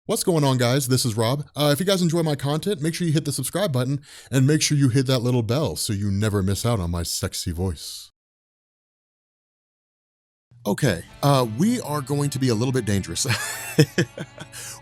What's going on, guys? This is Rob. If you guys enjoy my content, make sure you hit the subscribe button and make sure you hit that little bell so you never miss out on my sexy voice. Okay, we are going to be a little bit dangerous.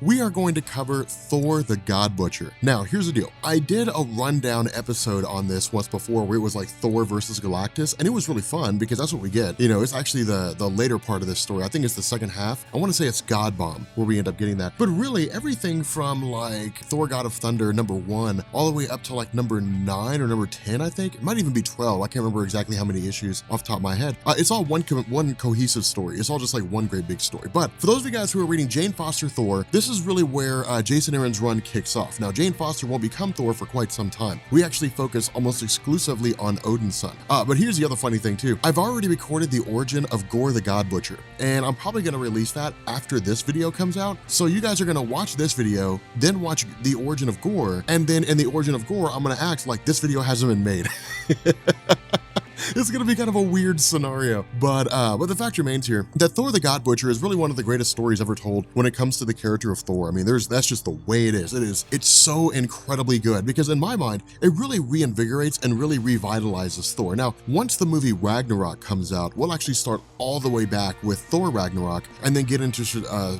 We are going to cover Thor the God Butcher. Now, here's the deal. I did a rundown episode on this once before where it was like Thor versus Galactus, and it was really fun because that's what we get. You know, it's actually the later part of this story. I think it's the second half. I want to say it's Godbomb where we end up getting that. But really, everything from like Thor God of Thunder #1 all the way up to like number 9 or number 10, I think. It might even be 12. I can't remember exactly how many issues off the top of my head. It's all one cohesive story. It's all just like one great big story. But for those of you guys who are reading Jane Foster Thor, this is really where Jason Aaron's run kicks off. Now, Jane Foster won't become Thor for quite some time. We actually focus almost exclusively on Odin's son. But here's the other funny thing too. I've already recorded the origin of Gorr the God Butcher, and I'm probably gonna release that after this video comes out. So you guys are gonna watch this video, then watch the origin of Gorr, and then in the origin of Gorr, I'm gonna act like this video hasn't been made. It's gonna be kind of a weird scenario, but the fact remains here that Thor the God Butcher is really one of the greatest stories ever told when it comes to the character of Thor. I mean, that's just the way it is. It's so incredibly good because in my mind, it really reinvigorates and really revitalizes Thor. Now, once the movie Ragnarok comes out, we'll actually start all the way back with Thor Ragnarok and then get into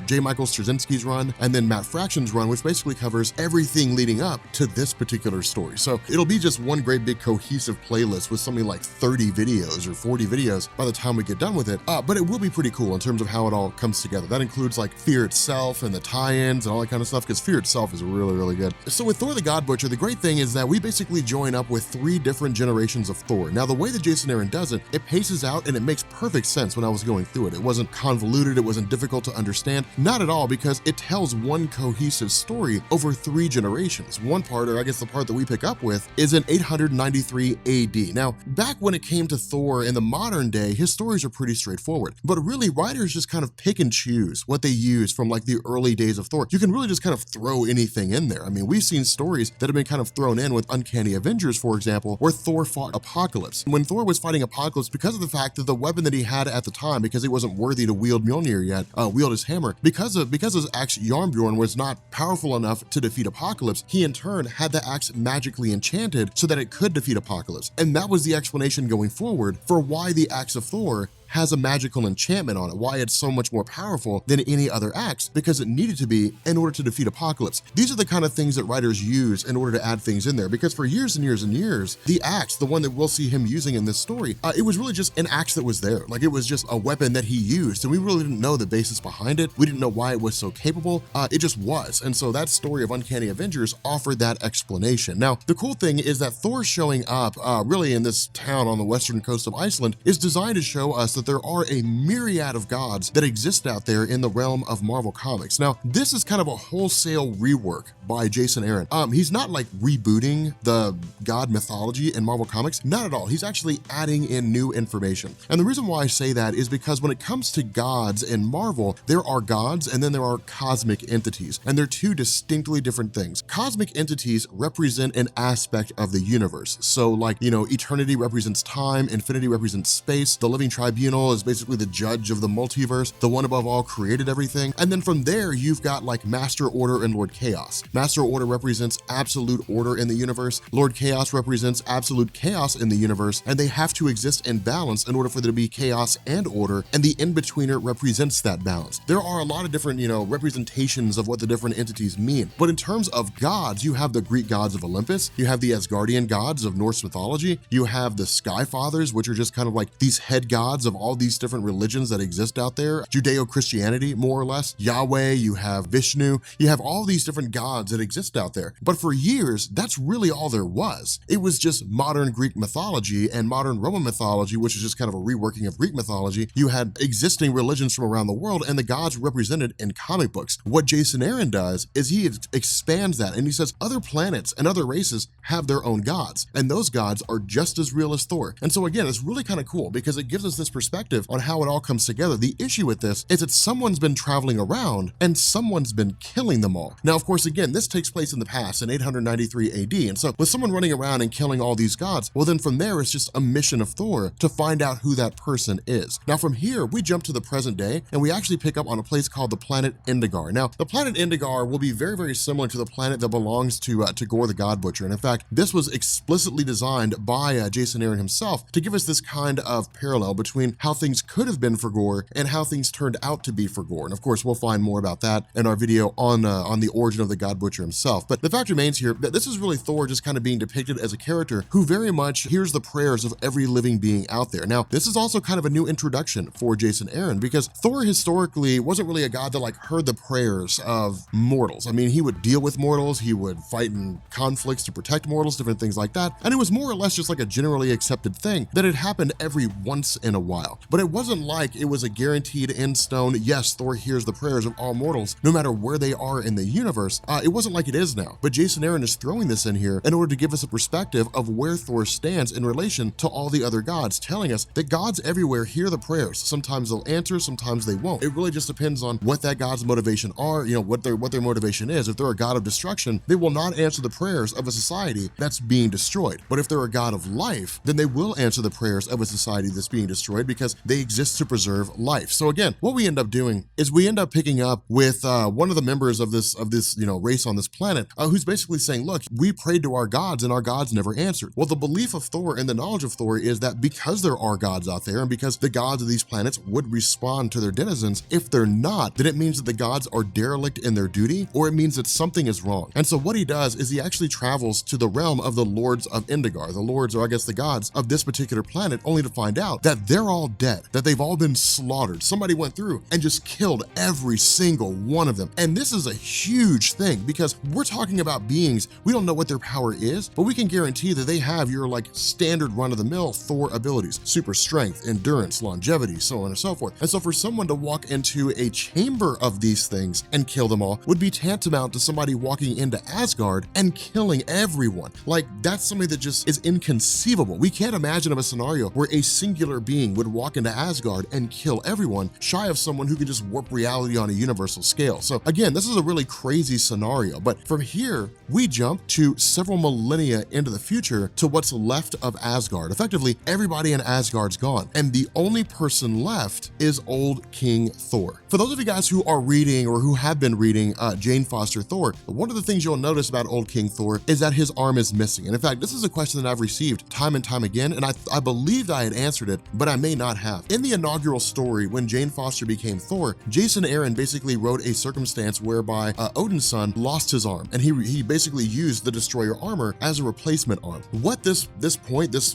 J. Michael Straczynski's run and then Matt Fraction's run, which basically covers everything leading up to this particular story. So it'll be just one great big cohesive playlist with something like 30 videos or 40 videos by the time we get done with it, but it will be pretty cool in terms of how it all comes together. That includes like Fear itself and the tie-ins and all that kind of stuff, because Fear itself is really, really good. So with Thor the God Butcher, the great thing is that we basically join up with 3 different generations of Thor. Now, the way that Jason Aaron does it, it paces out and it makes perfect sense when I was going through it. It wasn't convoluted, it wasn't difficult to understand, not at all, because it tells one cohesive story over 3 generations. One part, or I guess the part that we pick up with, is in 893 AD. Now, back when it came to Thor in the modern day, his stories are pretty straightforward, but really writers just kind of pick and choose what they use from like the early days of Thor. You can really just kind of throw anything in there. I mean, we've seen stories that have been kind of thrown in with Uncanny Avengers, for example, where Thor fought Apocalypse. When Thor was fighting Apocalypse, because of the fact that the weapon that he had at the time, because he wasn't worthy to wield Mjolnir yet, wield his hammer, because his axe Yarnbjorn was not powerful enough to defeat Apocalypse, he in turn had the axe magically enchanted so that it could defeat Apocalypse. And that was the explanation going forward for why the axe of Thor has a magical enchantment on it, why it's so much more powerful than any other axe, because it needed to be in order to defeat Apocalypse. These are the kind of things that writers use in order to add things in there, because for years and years and years, the axe, the one that we'll see him using in this story, it was really just an axe that was there. Like, it was just a weapon that he used, and we really didn't know the basis behind it. We didn't know why it was so capable. It just was. And so that story of Uncanny Avengers offered that explanation. Now, the cool thing is that Thor showing up really in this town on the western coast of Iceland is designed to show us that there are a myriad of gods that exist out there in the realm of Marvel Comics. Now, this is kind of a wholesale rework by Jason Aaron. He's not like rebooting the god mythology in Marvel Comics, not at all. He's actually adding in new information. And the reason why I say that is because when it comes to gods in Marvel, there are gods and then there are cosmic entities, and they're 2 distinctly different things. Cosmic entities represent an aspect of the universe. So like, you know, eternity represents time, infinity represents space, the living tribunal is basically the judge of the multiverse, the one above all created everything. And then from there, you've got like Master Order and Lord Chaos. Master Order represents absolute order in the universe. Lord Chaos represents absolute chaos in the universe, and they have to exist in balance in order for there to be chaos and order, and the in-betweener represents that balance. There are a lot of different, you know, representations of what the different entities mean, but in terms of gods, you have the Greek gods of Olympus, you have the Asgardian gods of Norse mythology, you have the Sky Fathers, which are just kind of like these head gods of all these different religions that exist out there, Judeo-Christianity, more or less, Yahweh, you have Vishnu, you have all these different gods that exist out there. But for years, that's really all there was. It was just modern Greek mythology and modern Roman mythology, which is just kind of a reworking of Greek mythology. You had existing religions from around the world, and the gods were represented in comic books. What Jason Aaron does is he expands that, and he says other planets and other races have their own gods, and those gods are just as real as Thor. And so again, it's really kind of cool because it gives us this perspective perspective on how it all comes together. The issue with this is that someone's been traveling around and someone's been killing them all. Now, of course, again, this takes place in the past in 893 AD. And so with someone running around and killing all these gods, well, then from there, it's just a mission of Thor to find out who that person is. Now, from here, we jump to the present day and we actually pick up on a place called the planet Endigar. Now, the planet Endigar will be very, very similar to the planet that belongs to Gorr the God Butcher. And in fact, this was explicitly designed by Jason Aaron himself to give us this kind of parallel between how things could have been for Gorr and how things turned out to be for Gorr. And of course, we'll find more about that in our video on the origin of the God Butcher himself. But the fact remains here that this is really Thor just kind of being depicted as a character who very much hears the prayers of every living being out there. Now, this is also kind of a new introduction for Jason Aaron because Thor historically wasn't really a god that like heard the prayers of mortals. I mean, he would deal with mortals, he would fight in conflicts to protect mortals, different things like that. And it was more or less just like a generally accepted thing that had happened every once in a while. But it wasn't like it was a guaranteed in stone, yes, Thor hears the prayers of all mortals, no matter where they are in the universe. It wasn't like it is now. But Jason Aaron is throwing this in here in order to give us a perspective of where Thor stands in relation to all the other gods, telling us that gods everywhere hear the prayers. Sometimes they'll answer, sometimes they won't. It really just depends on what that god's motivation are, you know, what their motivation is. If they're a god of destruction, they will not answer the prayers of a society that's being destroyed. But if they're a god of life, then they will answer the prayers of a society that's being destroyed because they exist to preserve life. So again, what we end up doing is we end up picking up with one of the members of this race on this planet who's basically saying, look, we prayed to our gods and our gods never answered. Well, the belief of Thor and the knowledge of Thor is that because there are gods out there and because the gods of these planets would respond to their denizens, if they're not, then it means that the gods are derelict in their duty, or it means that something is wrong. And so what he does is he actually travels to the realm of the lords of Endigar, the lords, or I guess the gods of this particular planet, only to find out that they're all dead, that they've all been slaughtered. Somebody went through and just killed every single one of them. And this is a huge thing because we're talking about beings, we don't know what their power is, but we can guarantee that they have your like standard run-of-the-mill Thor abilities, super strength, endurance, longevity, so on and so forth. And so for someone to walk into a chamber of these things and kill them all would be tantamount to somebody walking into Asgard and killing everyone. Like, that's something that just is inconceivable. We can't imagine of a scenario where a singular being would walk into Asgard and kill everyone, shy of someone who could just warp reality on a universal scale. So again, this is a really crazy scenario, but from here, we jump to several millennia into the future to what's left of Asgard. Effectively, everybody in Asgard's gone, and the only person left is old King Thor. For those of you guys who are reading or who have been reading Jane Foster Thor, one of the things you'll notice about old King Thor is that his arm is missing. And in fact, this is a question that I've received time and time again, and I believed I had answered it, but I may not have. In the inaugural story, when Jane Foster became Thor, Jason Aaron basically wrote a circumstance whereby Odin's son lost his arm, and he basically used the Destroyer armor as a replacement arm. What this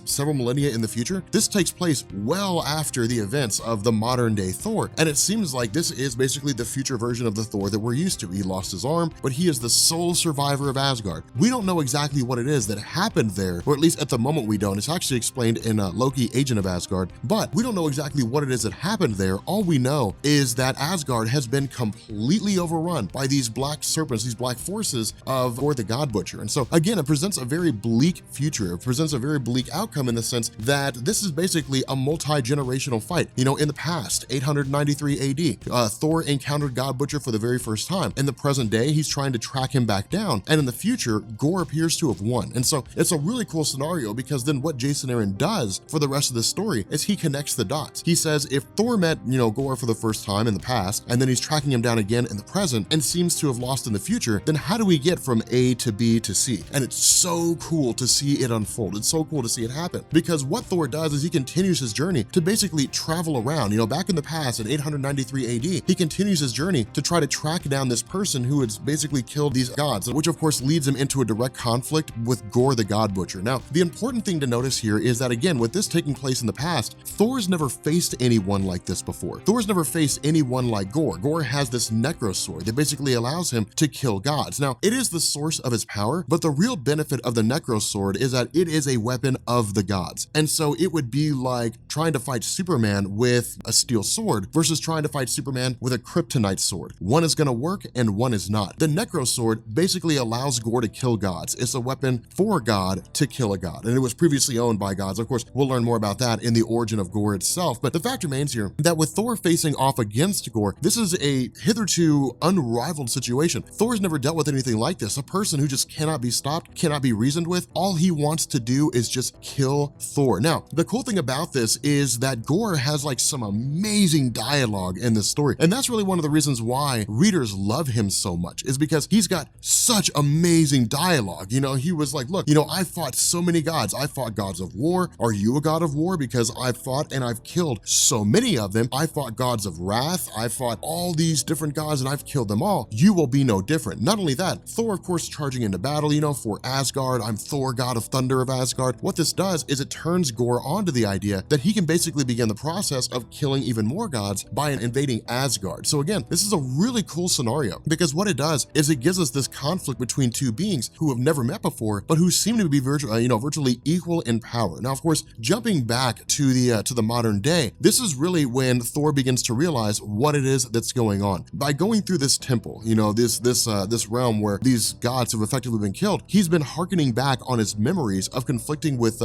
several millennia in the future, this takes place well after the events of the modern day Thor, and it seems like this is basically the future version of the Thor that we're used to. He lost his arm, but he is the sole survivor of Asgard. We don't know exactly what it is that happened there, or at least at the moment we don't. It's actually explained in Loki, Agent of Asgard, but we don't know exactly what it is that happened there. All we know is that Asgard has been completely overrun by these black serpents, these black forces of Gorr the God Butcher. And so again, it presents a very bleak future. It presents a very bleak outcome in the sense that this is basically a multi-generational fight. You know, in the past, 893 AD, Thor encountered God Butcher for the very first time. In the present day, he's trying to track him back down. And in the future, Gorr appears to have won. And so it's a really cool scenario because then what Jason Aaron does for the rest of the story is he connects the dots. He says if Thor met, Gorr for the first time in the past, and then he's tracking him down again in the present and seems to have lost in the future, then how do we get from A to B to C? And it's so cool to see it unfold. It's so cool to see it happen because what Thor does is he continues his journey to basically travel around. Back in the past in 893 AD, he continues his journey to try to track down this person who has basically killed these gods, which of course leads him into a direct conflict with Gorr the God Butcher. Now, the important thing to notice here is that again, with this taking place in the past, Thor's never faced anyone like this before. Thor's never faced anyone like Gorr. Gorr has this necro sword that basically allows him to kill gods. Now, it is the source of his power, but the real benefit of the necro sword is that it is a weapon of the gods. And so it would be like trying to fight Superman with a steel sword versus trying to fight Superman with a kryptonite sword. One is going to work and one is not. The necro sword basically allows Gorr to kill gods. It's a weapon for God to kill a god, and it was previously owned by gods. Of course, we'll learn more about that in the origin of Gorr Gorr itself. But the fact remains here that with Thor facing off against Gorr, this is a hitherto unrivaled situation. Thor's never dealt with anything like this, a person who just cannot be stopped, cannot be reasoned with. All he wants to do is just kill Thor. Now, the cool thing about this is that Gorr has like some amazing dialogue in this story, and that's really one of the reasons why readers love him so much, is because he's got such amazing dialogue. You know, he was like, look, you know, I fought so many gods. I fought gods of war. Are you a god of war? Because I've fought and I've killed so many of them. I fought gods of wrath. I fought all these different gods and I've killed them all. You will be no different. Not only that, Thor, of course, charging into battle, you know, for Asgard. I'm Thor, god of thunder of Asgard. What this does is it turns Gorr onto the idea that he can basically begin the process of killing even more gods by invading Asgard. So again, this is a really cool scenario, because what it does is it gives us this conflict between two beings who have never met before, but who seem to be virtually equal in power. Now, of course, jumping back to the modern day, this is really when Thor begins to realize what it is that's going on. By going through this temple, you know, this realm where these gods have effectively been killed, he's been hearkening back on his memories of conflicting with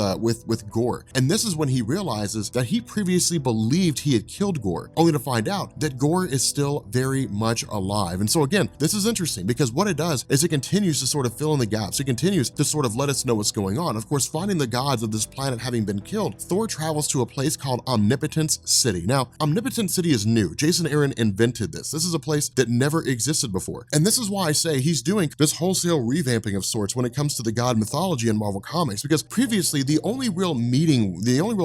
Gorr. And this is when he realizes that he previously believed he had killed Gorr, only to find out that Gorr is still very much alive. And so again, this is interesting because what it does is it continues to sort of fill in the gaps. It continues to sort of let us know what's going on. Of course, finding the gods of this planet having been killed, Thor travels to a place called Omnipotence City. Now, Omnipotence City is new. Jason Aaron invented this. This is a place that never existed before. And this is why I say he's doing this wholesale revamping of sorts when it comes to the god mythology in Marvel Comics, because previously the only real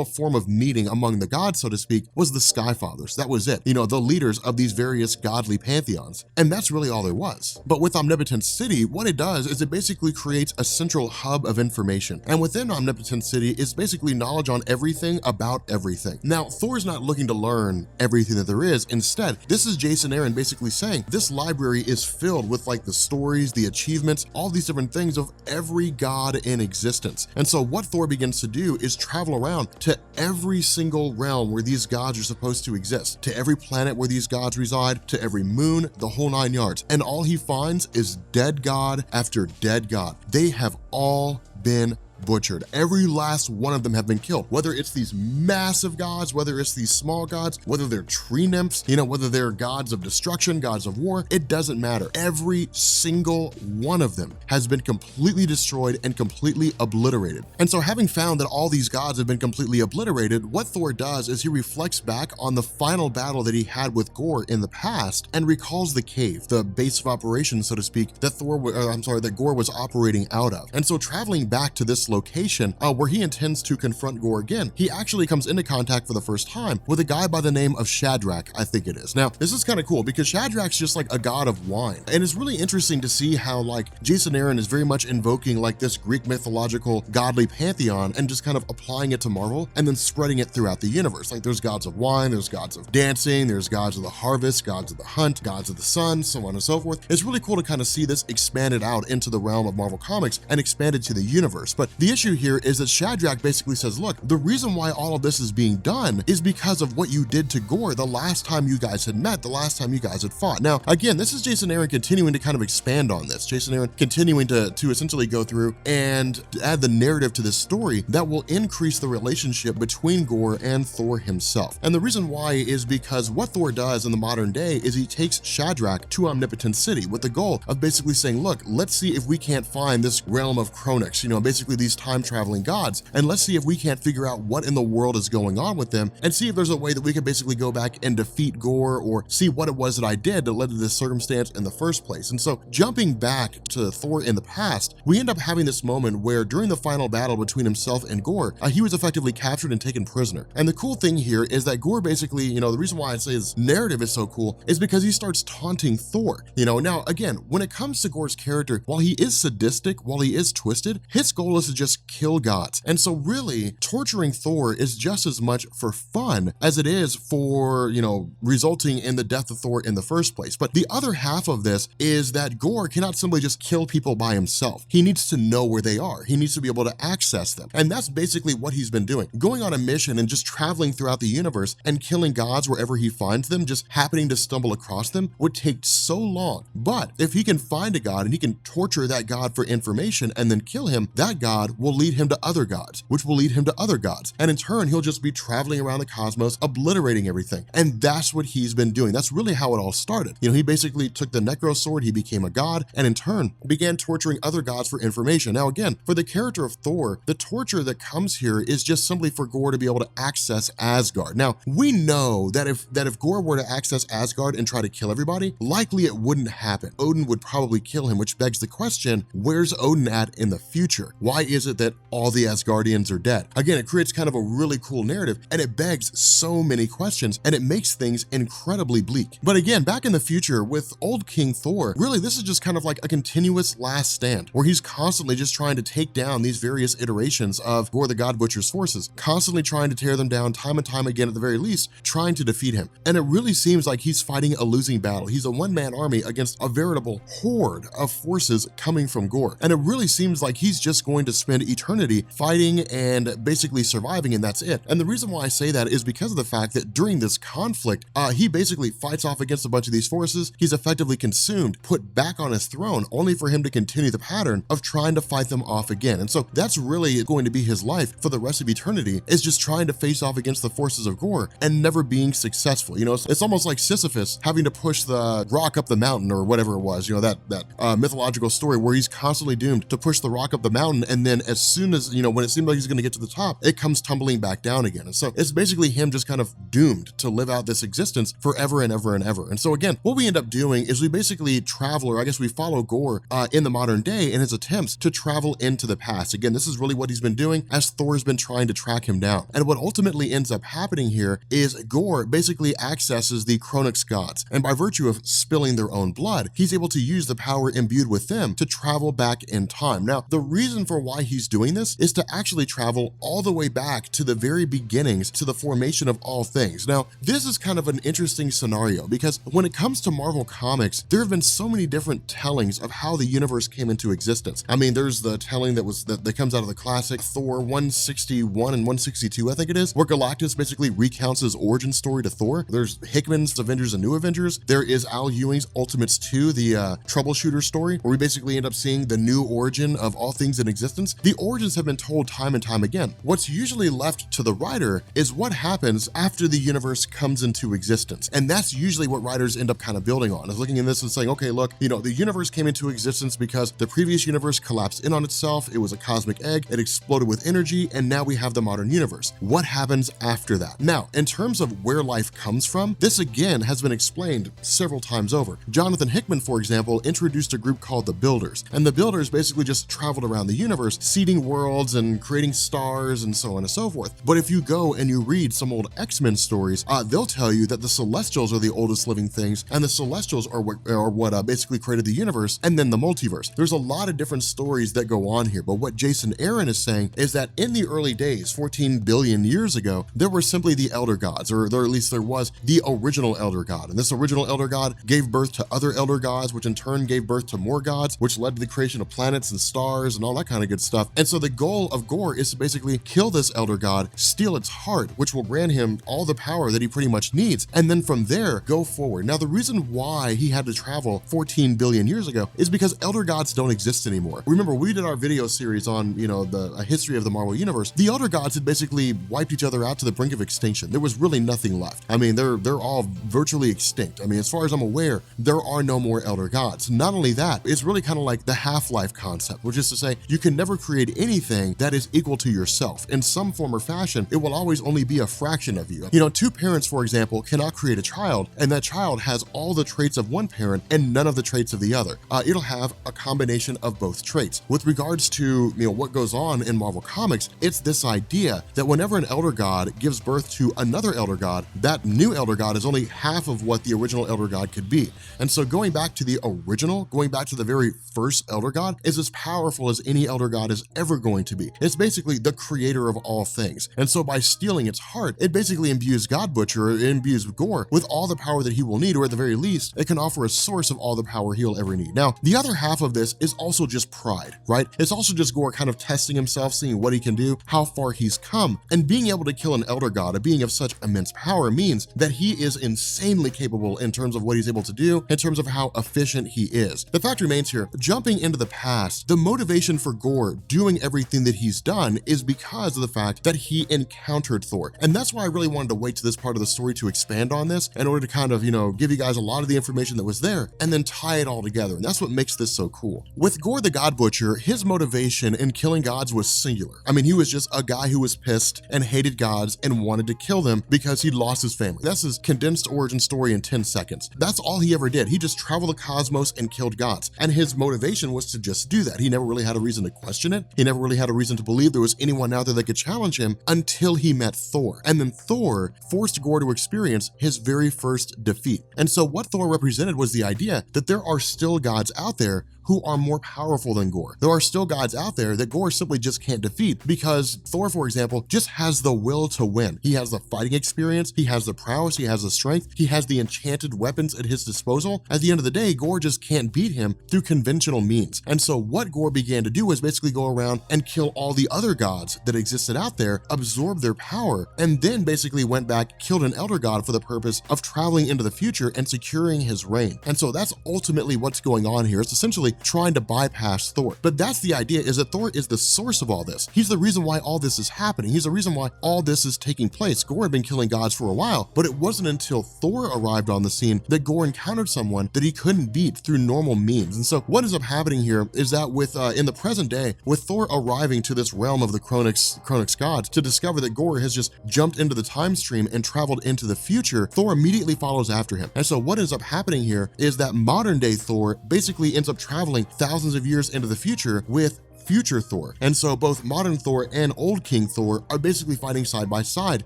form of meeting among the gods, so to speak, was the Skyfathers. That was it. You know, the leaders of these various godly pantheons. And that's really all there was. But with Omnipotence City, what it does is it basically creates a central hub of information. And within Omnipotence City is basically knowledge on everything about everything. Now, Thor's not looking to learn everything that there is. Instead, this is Jason Aaron basically saying this library is filled with like the stories, the achievements, all these different things of every god in existence. And so what Thor begins to do is travel around to every single realm where these gods are supposed to exist, to every planet where these gods reside, to every moon, the whole 9 yards. And all he finds is dead god after dead god. They have all been butchered. Every last one of them have been killed, whether it's these massive gods, whether it's these small gods, whether they're tree nymphs, you know, whether they're gods of destruction, gods of war, it doesn't matter. Every single one of them has been completely destroyed and completely obliterated. And so having found that all these gods have been completely obliterated, what Thor does is he reflects back on the final battle that he had with Gorr in the past and recalls the cave, the base of operations, so to speak, that Gorr was operating out of. And so traveling back to this location where he intends to confront Gorr again, he actually comes into contact for the first time with a guy by the name of Shadrach, I think it is. Now, this is kind of cool because Shadrach's just like a god of wine. And it's really interesting to see how like Jason Aaron is very much invoking like this Greek mythological godly pantheon and just kind of applying it to Marvel and then spreading it throughout the universe. Like there's gods of wine, there's gods of dancing, there's gods of the harvest, gods of the hunt, gods of the sun, so on and so forth. It's really cool to kind of see this expanded out into the realm of Marvel Comics and expanded to the universe. But the issue here is that Shadrach basically says, look, the reason why all of this is being done is because of what you did to Gorr the last time you guys had met, the last time you guys had fought. Now, again, this is Jason Aaron continuing to kind of expand on this. Jason Aaron continuing to essentially go through and add the narrative to this story that will increase the relationship between Gorr and Thor himself. And the reason why is because what Thor does in the modern day is he takes Shadrach to Omnipotence City with the goal of basically saying, look, let's see if we can't find this realm of Chronix, you know, basically these time-traveling gods, and let's see if we can't figure out what in the world is going on with them and see if there's a way that we could basically go back and defeat Gorr or see what it was that I did that led to this circumstance in the first place. And so jumping back to Thor in the past, we end up having this moment where during the final battle between himself and Gorr, he was effectively captured and taken prisoner. And the cool thing here is that Gorr basically, you know, the reason why I say his narrative is so cool is because he starts taunting Thor. You know, now again, when it comes to Gorr's character, while he is sadistic, while he is twisted, his goal is to just kill gods. And so really torturing Thor is just as much for fun as it is for, you know, resulting in the death of Thor in the first place. But the other half of this is that Gorr cannot simply just kill people by himself. He needs to know where they are. He needs to be able to access them. And that's basically what he's been doing. Going on a mission and just traveling throughout the universe and killing gods wherever he finds them, just happening to stumble across them, would take so long. But if he can find a god and he can torture that god for information and then kill him, that god god will lead him to other gods, which will lead him to other gods. And in turn, he'll just be traveling around the cosmos, obliterating everything. And that's what he's been doing. That's really how it all started. You know, he basically took the Necro Sword, he became a god, and in turn began torturing other gods for information. Now again, for the character of Thor, the torture that comes here is just simply for Gorr to be able to access Asgard. Now, we know that if Gorr were to access Asgard and try to kill everybody, likely it wouldn't happen. Odin would probably kill him, which begs the question, where's Odin at in the future? Why is it that all the Asgardians are dead? Again, it creates kind of a really cool narrative, and it begs so many questions, and it makes things incredibly bleak. But again, back in the future with old King Thor, really this is just kind of like a continuous last stand, where he's constantly just trying to take down these various iterations of Gorr the God Butcher's forces, constantly trying to tear them down time and time again, at the very least, trying to defeat him. And it really seems like he's fighting a losing battle. He's a one-man army against a veritable horde of forces coming from Gorr. And it really seems like he's just going to spend eternity fighting and basically surviving, and that's it. And the reason why I say that is because of the fact that during this conflict, he basically fights off against a bunch of these forces. He's effectively consumed, put back on his throne, only for him to continue the pattern of trying to fight them off again. And so that's really going to be his life for the rest of eternity, is just trying to face off against the forces of Gorr and never being successful. You know, it's almost like Sisyphus having to push the rock up the mountain, or whatever it was, you know, that mythological story where he's constantly doomed to push the rock up the mountain, and then as soon as, you know, when it seemed like he's going to get to the top, it comes tumbling back down again. And so it's basically him just kind of doomed to live out this existence forever and ever and ever. And so again, what we end up doing is we basically travel, or I guess we follow Gorr in the modern day in his attempts to travel into the past. Again, this is really what he's been doing as Thor's been trying to track him down. And what ultimately ends up happening here is Gorr basically accesses the Chronix gods, and by virtue of spilling their own blood, he's able to use the power imbued with them to travel back in time. Now, the reason for why he's doing this is to actually travel all the way back to the very beginnings, to the formation of all things. Now, this is kind of an interesting scenario, because when it comes to Marvel Comics, there have been so many different tellings of how the universe came into existence. I mean, there's the telling that comes out of the classic Thor 161 and 162, I think it is, where Galactus basically recounts his origin story to Thor. There's Hickman's Avengers and New Avengers. There is Al Ewing's Ultimates 2, the troubleshooter story, where we basically end up seeing the new origin of all things in existence. The origins have been told time and time again. What's usually left to the writer is what happens after the universe comes into existence. And that's usually what writers end up kind of building on, is looking in this and saying, okay, look, you know, the universe came into existence because the previous universe collapsed in on itself. It was a cosmic egg. It exploded with energy, and now we have the modern universe. What happens after that? Now, in terms of where life comes from, this again has been explained several times over. Jonathan Hickman, for example, introduced a group called the Builders, and the Builders basically just traveled around the universe, seeding worlds and creating stars and so on and so forth. But if you go and you read some old X-Men stories, they'll tell you that the Celestials are the oldest living things, and the Celestials are what basically created the universe, and then the multiverse. There's a lot of different stories that go on here, but what Jason Aaron is saying is that in the early days, 14 billion years ago, there were simply the Elder Gods, or at least there was the original Elder God, and this original Elder God gave birth to other Elder Gods, which in turn gave birth to more gods, which led to the creation of planets and stars and all that kind of good stuff. And so the goal of Gorr is to basically kill this Elder God, steal its heart, which will grant him all the power that he pretty much needs, and then from there, go forward. Now, the reason why he had to travel 14 billion years ago is because Elder Gods don't exist anymore. Remember, we did our video series on, you know, a history of the Marvel Universe. The Elder Gods had basically wiped each other out to the brink of extinction. There was really nothing left. I mean, they're all virtually extinct. I mean, as far as I'm aware, there are no more Elder Gods. Not only that, it's really kind of like the half-life concept, which is to say, you can never create anything that is equal to yourself. In some form or fashion, it will always only be a fraction of you. You know, two parents, for example, cannot create a child, and that child has all the traits of one parent and none of the traits of the other. It'll have a combination of both traits. With regards to, you know, what goes on in Marvel Comics, it's this idea that whenever an Elder God gives birth to another Elder God, that new Elder God is only half of what the original Elder God could be. And so going back to the original, going back to the very first Elder God, is as powerful as any Elder God is ever going to be. It's basically the creator of all things. And so by stealing its heart, it basically imbues God Butcher, or it imbues Gorr with all the power that he will need, or at the very least, it can offer a source of all the power he'll ever need. Now, the other half of this is also just pride, right? It's also just Gorr kind of testing himself, seeing what he can do, how far he's come, and being able to kill an Elder God, a being of such immense power, means that he is insanely capable in terms of what he's able to do, in terms of how efficient he is. The fact remains here, jumping into the past, the motivation for Gorr Thor doing everything that he's done is because of the fact that he encountered Thor. And that's why I really wanted to wait to this part of the story to expand on this in order to kind of, give you guys a lot of the information that was there and then tie it all together. And that's what makes this so cool. With Gorr the God Butcher, his motivation in killing gods was singular. I mean, he was just a guy who was pissed and hated gods and wanted to kill them because he'd lost his family. That's his condensed origin story in 10 seconds. That's all he ever did. He just traveled the cosmos and killed gods. And his motivation was to just do that. He never really had a reason to question it. He never really had a reason to believe there was anyone out there that could challenge him until he met Thor. And then Thor forced Gorr to experience his very first defeat. And so what Thor represented was the idea that there are still gods out there who are more powerful than Gorr. There are still gods out there that Gorr simply just can't defeat because Thor, for example, just has the will to win. He has the fighting experience, he has the prowess, he has the strength, he has the enchanted weapons at his disposal. At the end of the day, Gorr just can't beat him through conventional means. And so what Gorr began to do was basically go around and kill all the other gods that existed out there, absorb their power, and then basically went back, killed an elder god for the purpose of traveling into the future and securing his reign. And so that's ultimately what's going on here. It's essentially trying to bypass Thor. But that's the idea, is that Thor is the source of all this. He's the reason why all this is happening. He's the reason why all this is taking place. Gorr had been killing gods for a while, but it wasn't until Thor arrived on the scene that Gorr encountered someone that he couldn't beat through normal means. And so what ends up happening here is that with in the present day, with Thor arriving to this realm of the Chronix gods to discover that Gorr has just jumped into the time stream and traveled into the future, Thor immediately follows after him. And so what ends up happening here is that modern day Thor basically ends up traveling thousands of years into the future with future Thor. And so both modern Thor and old King Thor are basically fighting side by side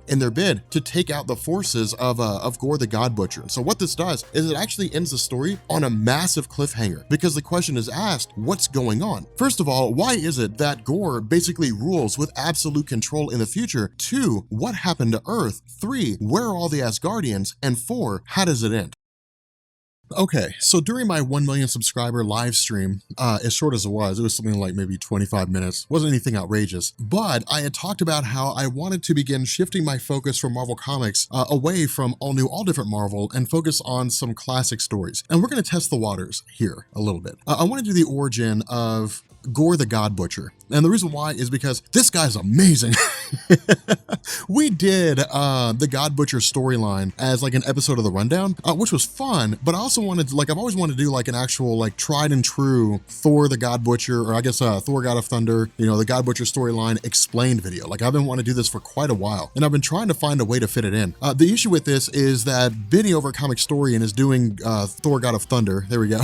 in their bid to take out the forces of Gorr the God Butcher. And so what this does is it actually ends the story on a massive cliffhanger because the question is asked, what's going on? First of all, why is it that Gorr basically rules with absolute control in the future? 2, what happened to Earth? 3, where are all the Asgardians? And 4, how does it end? Okay, so during my 1 million subscriber live stream, as short as it was something like maybe 25 minutes, wasn't anything outrageous, but I had talked about how I wanted to begin shifting my focus from Marvel Comics away from all new, all different Marvel and focus on some classic stories. And we're gonna test the waters here a little bit. I wanna do the origin of Gorr the God Butcher. And the reason why is because this guy's amazing. We did the God Butcher storyline as like an episode of the Rundown, which was fun, but I also wanted to, I've always wanted to do like an actual like tried and true Thor the God Butcher, or I guess Thor God of Thunder, the God Butcher storyline explained video. Like I've been wanting to do this for quite a while, and I've been trying to find a way to fit it in. The issue with this is that Benny over at Comic Storian is doing Thor God of Thunder. There we go.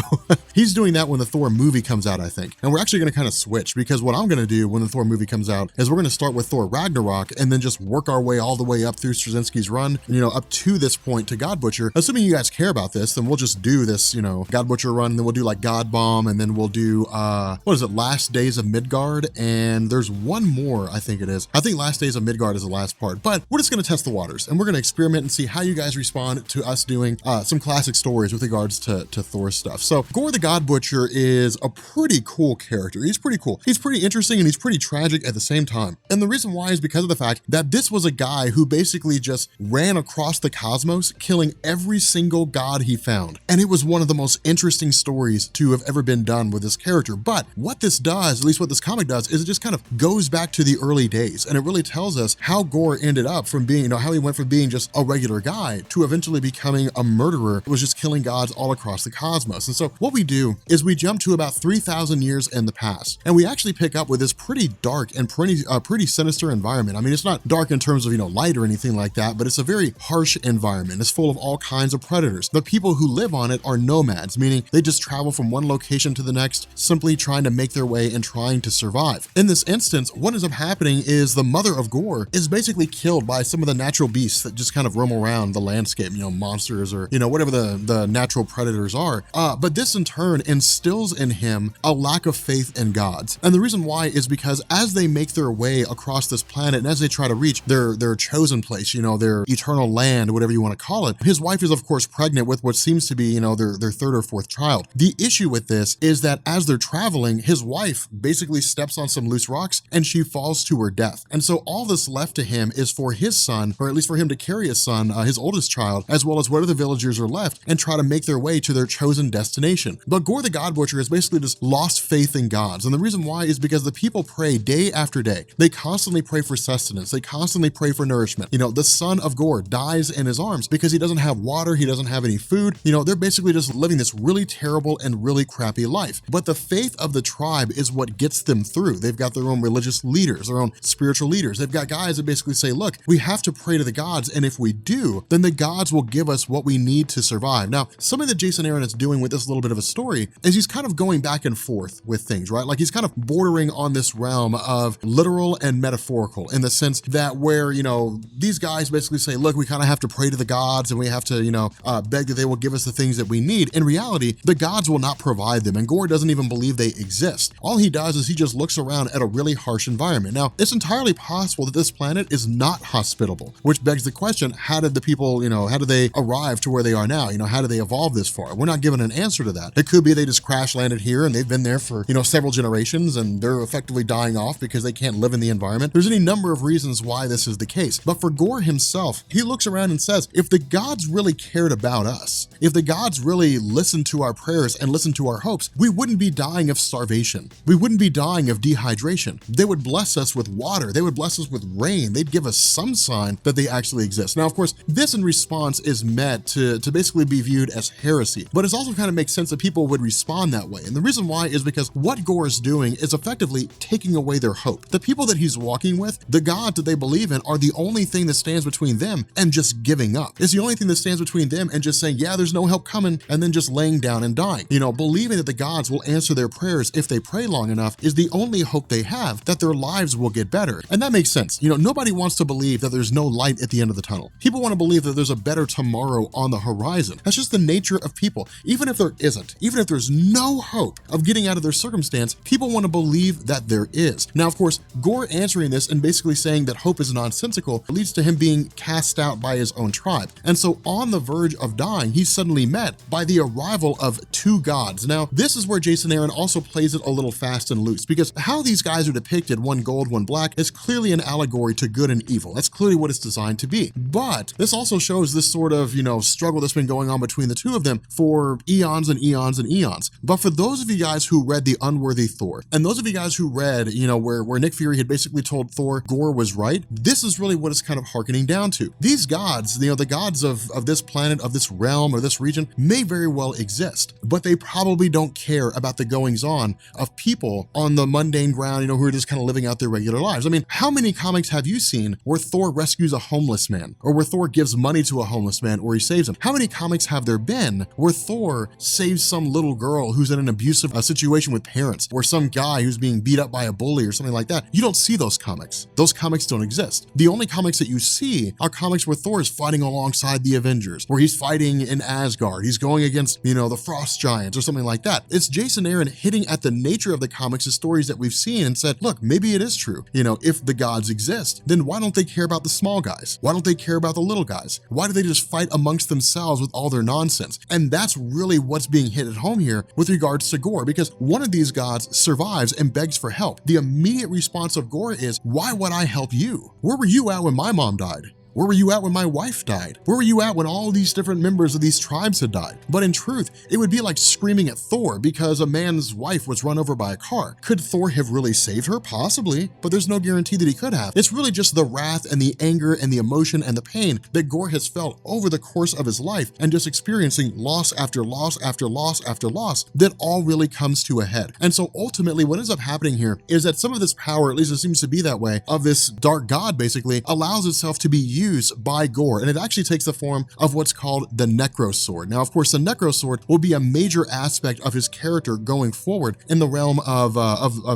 He's doing that when the Thor movie comes out, I think. And we're actually gonna kind of switch, because what I'm gonna do when the Thor movie comes out is we're gonna start with Thor Ragnarok and then just work our way all the way up through Straczynski's run, up to this point to God Butcher. Assuming you guys care about this, then we'll just do this, God Butcher run, and then we'll do like Godbomb, and then we'll do, what is it, Last Days of Midgard, and there's one more, I think it is. I think Last Days of Midgard is the last part, but we're just gonna test the waters, and we're gonna experiment and see how you guys respond to us doing some classic stories with regards to Thor stuff. So Gorr the God Butcher is a pretty cool character. He's pretty cool. He's pretty interesting, and he's pretty tragic at the same time. And the reason why is because of the fact that this was a guy who basically just ran across the cosmos, killing every single god he found. And it was one of the most interesting stories to have ever been done with this character. But what this does, at least what this comic does, is it just kind of goes back to the early days. And it really tells us how Gorr ended up from being, how he went from being just a regular guy to eventually becoming a murderer who was just killing gods all across the cosmos. And so what we do is we jump to about 3,000 years in the past, and we actually pick up with this pretty dark and pretty sinister environment. I mean, it's not dark in terms of, light or anything like that, but it's a very harsh environment. It's full of all kinds of predators. The people who live on it are nomads, meaning they just travel from one location to the next, simply trying to make their way and trying to survive. In this instance, what ends up happening is the mother of Gorr is basically killed by some of the natural beasts that just kind of roam around the landscape, monsters or, whatever the natural predators are. But this in turn instills in him a lack of faith in gods. And the reason why is because as they make their way across this planet and as they try to reach their chosen place, their eternal land, whatever you want to call it, his wife is of course pregnant with what seems to be, their third or fourth child. The issue with this is that as they're traveling, his wife basically steps on some loose rocks and she falls to her death. And so all that's left to him is for his son, or at least for him to carry his son, his oldest child, as well as what other villagers are left, and try to make their way to their chosen destination. But Gorr the God Butcher has basically just lost faith in God. gods. And the reason why is because the people pray day after day. They constantly pray for sustenance. They constantly pray for nourishment. You know, the son of Gorr dies in his arms because he doesn't have water. He doesn't have any food. You know, they're basically just living this really terrible and really crappy life. But the faith of the tribe is what gets them through. They've got their own religious leaders, their own spiritual leaders. They've got guys that basically say, look, we have to pray to the gods. And if we do, then the gods will give us what we need to survive. Now, something that Jason Aaron is doing with this little bit of a story is he's kind of going back and forth with things, right? Like he's kind of bordering on this realm of literal and metaphorical in the sense that where, you know, these guys basically say, look, we kind of have to pray to the gods and we have to, you know, beg that they will give us the things that we need. In reality, the gods will not provide them, and Gorr doesn't even believe they exist. All he does is he just looks around at a really harsh environment. Now, it's entirely possible that this planet is not hospitable, which begs the question, how did the people, you know, how did they arrive to where they are now? You know, how did they evolve this far? We're not given an answer to that. It could be they just crash landed here and they've been there for, you know, several generations and they're effectively dying off because they can't live in the environment. There's any number of reasons why this is the case. But for Gorr himself, he looks around and says, if the gods really cared about us, if the gods really listened to our prayers and listened to our hopes, we wouldn't be dying of starvation. We wouldn't be dying of dehydration. They would bless us with water. They would bless us with rain. They'd give us some sign that they actually exist. Now, of course, this in response is meant to basically be viewed as heresy, but it also kind of makes sense that people would respond that way. And the reason why is because what Gorr is doing is effectively taking away their hope. The people that he's walking with, the gods that they believe in, are the only thing that stands between them and just giving up. It's the only thing that stands between them and just saying, yeah, there's no help coming, and then just laying down and dying. You know, believing that the gods will answer their prayers if they pray long enough is the only hope they have that their lives will get better. And that makes sense. You know, nobody wants to believe that there's no light at the end of the tunnel. People want to believe that there's a better tomorrow on the horizon. That's just the nature of people. Even if there isn't, even if there's no hope of getting out of their circumstance, people want to believe that there is. Now, of course, Gorr answering this and basically saying that hope is nonsensical leads to him being cast out by his own tribe. And so on the verge of dying, he's suddenly met by the arrival of two gods. Now, this is where Jason Aaron also plays it a little fast and loose, because how these guys are depicted, one gold, one black, is clearly an allegory to good and evil. That's clearly what it's designed to be. But this also shows this sort of, you know, struggle that's been going on between the two of them for eons and eons and eons. But for those of you guys who read The Unworthy Thor, and those of you guys who read, you know, where Nick Fury had basically told Thor Gorr was right, this is really what it's kind of hearkening down to. These gods, you know, the gods of this planet, of this realm, or this region may very well exist, but they probably don't care about the goings on of people on the mundane ground, you know, who are just kind of living out their regular lives. I mean, how many comics have you seen where Thor rescues a homeless man, or where Thor gives money to a homeless man, or he saves him? How many comics have there been where Thor saves some little girl who's in an abusive situation with parents, or some guy who's being beat up by a bully or something like that? You don't see those comics. Those comics don't exist. The only comics that you see are comics where Thor is fighting alongside the Avengers, where he's fighting in Asgard, he's going against, you know, the Frost Giants or something like that. It's Jason Aaron hitting at the nature of the comics, the stories that we've seen, and said, look, maybe it is true. You know, if the gods exist, then why don't they care about the small guys? Why don't they care about the little guys? Why do they just fight amongst themselves with all their nonsense? And that's really what's being hit at home here with regards to Gorr, because one of these gods survives and begs for help. The immediate response of Gorr is, why would I help you? Where were you at when my mom died? Where were you at when my wife died? Where were you at when all these different members of these tribes had died? But in truth, it would be like screaming at Thor because a man's wife was run over by a car. Could Thor have really saved her? Possibly, but there's no guarantee that he could have. It's really just the wrath and the anger and the emotion and the pain that Gorr has felt over the course of his life, and just experiencing loss after loss after loss after loss, that all really comes to a head. And so ultimately what ends up happening here is that some of this power, at least it seems to be that way, of this dark god basically allows itself to be used by Gorr, and it actually takes the form of what's called the Necro Sword. Now, of course, the Necro Sword will be a major aspect of his character going forward in the realm of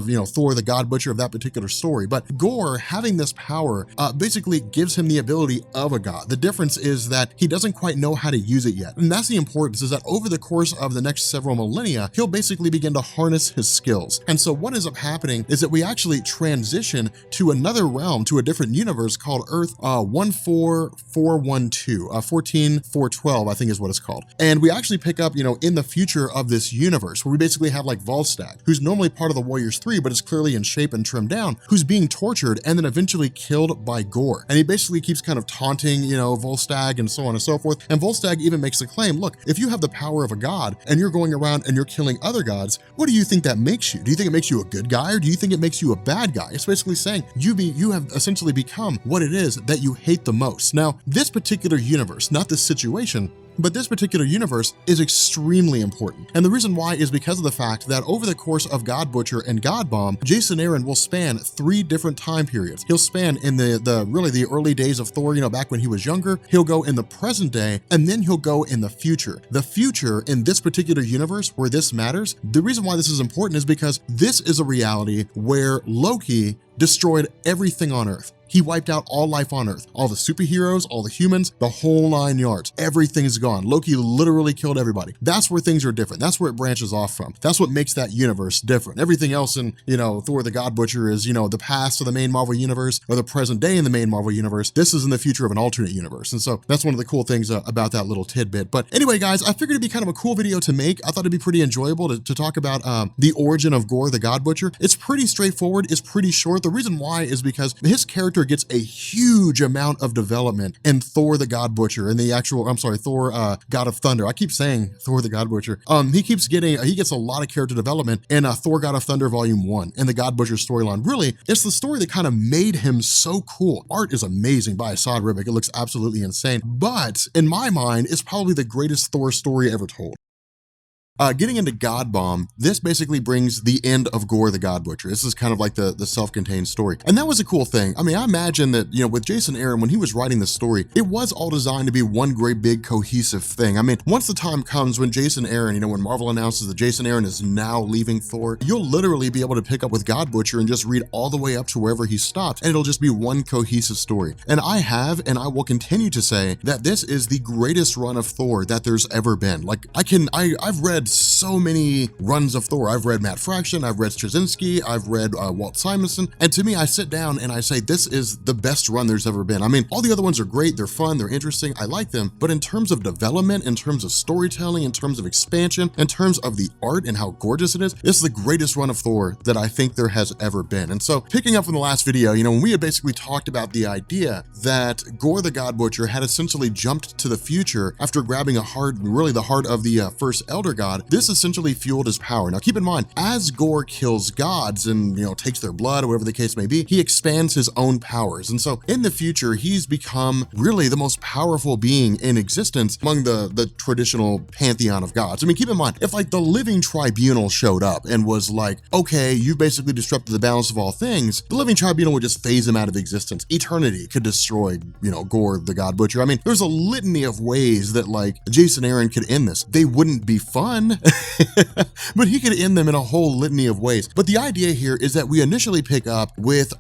you know, Thor the God Butcher, of that particular story. But Gorr having this power basically gives him the ability of a god. The difference is that he doesn't quite know how to use it yet, and that's the importance, is that over the course of the next several millennia, he'll basically begin to harness his skills. And so what ends up happening is that we actually transition to another realm, to a different universe called Earth 14412, 14412, I think is what it's called. And we actually pick up, in the future of this universe, where we basically have like Volstagg, who's normally part of the Warriors 3, but is clearly in shape and trimmed down, who's being tortured and then eventually killed by Gorr. And he basically keeps kind of taunting, Volstagg and so on and so forth. And Volstagg even makes the claim, look, if you have the power of a god and you're going around and you're killing other gods, what do you think that makes you? Do you think it makes you a good guy, or do you think it makes you a bad guy? It's basically saying you have essentially become what it is that you hate the most. Now, this particular universe, not this situation, but this particular universe is extremely important. And the reason why is because of the fact that over the course of God Butcher and Godbomb, Jason Aaron will span 3 different time periods. He'll span in the early days of Thor, back when he was younger. He'll go in the present day, and then he'll go in the future. The future in this particular universe where this matters, the reason why this is important is because this is a reality where Loki destroyed everything on Earth. He wiped out all life on Earth, all the superheroes, all the humans, the whole 9 yards. Everything's gone. Loki literally killed everybody. That's where things are different. That's where it branches off from. That's what makes that universe different. Everything else in, Thor the God Butcher is, the past of the main Marvel universe or the present day in the main Marvel universe. This is in the future of an alternate universe. And so that's one of the cool things about that little tidbit. But anyway, guys, I figured it'd be kind of a cool video to make. I thought it'd be pretty enjoyable to talk about the origin of Gorr the God Butcher. It's pretty straightforward. It's pretty short. The reason why is because his character gets a huge amount of development in Thor the God Butcher and Thor God of Thunder. I keep saying Thor the God Butcher. He gets a lot of character development in Thor God of Thunder Volume 1 and the God Butcher storyline. Really, it's the story that kind of made him so cool. Art is amazing by Assad Ribic. It looks absolutely insane. But in my mind, it's probably the greatest Thor story ever told. Getting into Godbomb, this basically brings the end of Gorr the God Butcher. This is kind of like the self-contained story. And that was a cool thing. I mean, I imagine that, with Jason Aaron, when he was writing the story, it was all designed to be one great big cohesive thing. I mean, once the time comes when Jason Aaron, when Marvel announces that Jason Aaron is now leaving Thor, you'll literally be able to pick up with God Butcher and just read all the way up to wherever he stops, and it'll just be one cohesive story. And I will continue to say that this is the greatest run of Thor that there's ever been. Like, I've read so many runs of Thor. I've read Matt Fraction, I've read Straczynski, I've read Walt Simonson, and to me, I sit down and I say, this is the best run there's ever been. I mean, all the other ones are great, they're fun, they're interesting, I like them, but in terms of development, in terms of storytelling, in terms of expansion, in terms of the art and how gorgeous it is, this is the greatest run of Thor that I think there has ever been. And so, picking up from the last video, when we had basically talked about the idea that Gorr the God Butcher had essentially jumped to the future after grabbing the heart of the first Elder God, this essentially fueled his power. Now keep in mind, as Gorr kills gods and takes their blood or whatever the case may be, he expands his own powers. And so in the future, he's become really the most powerful being in existence among the traditional pantheon of gods. I mean, keep in mind, if like the living tribunal showed up and was like, okay, you basically disrupted the balance of all things, the living tribunal would just phase him out of existence. Eternity could destroy, Gorr the God Butcher. I mean, there's a litany of ways that like Jason Aaron could end this. They wouldn't be fun, but he could end them in a whole litany of ways. But the idea here is that we initially pick up with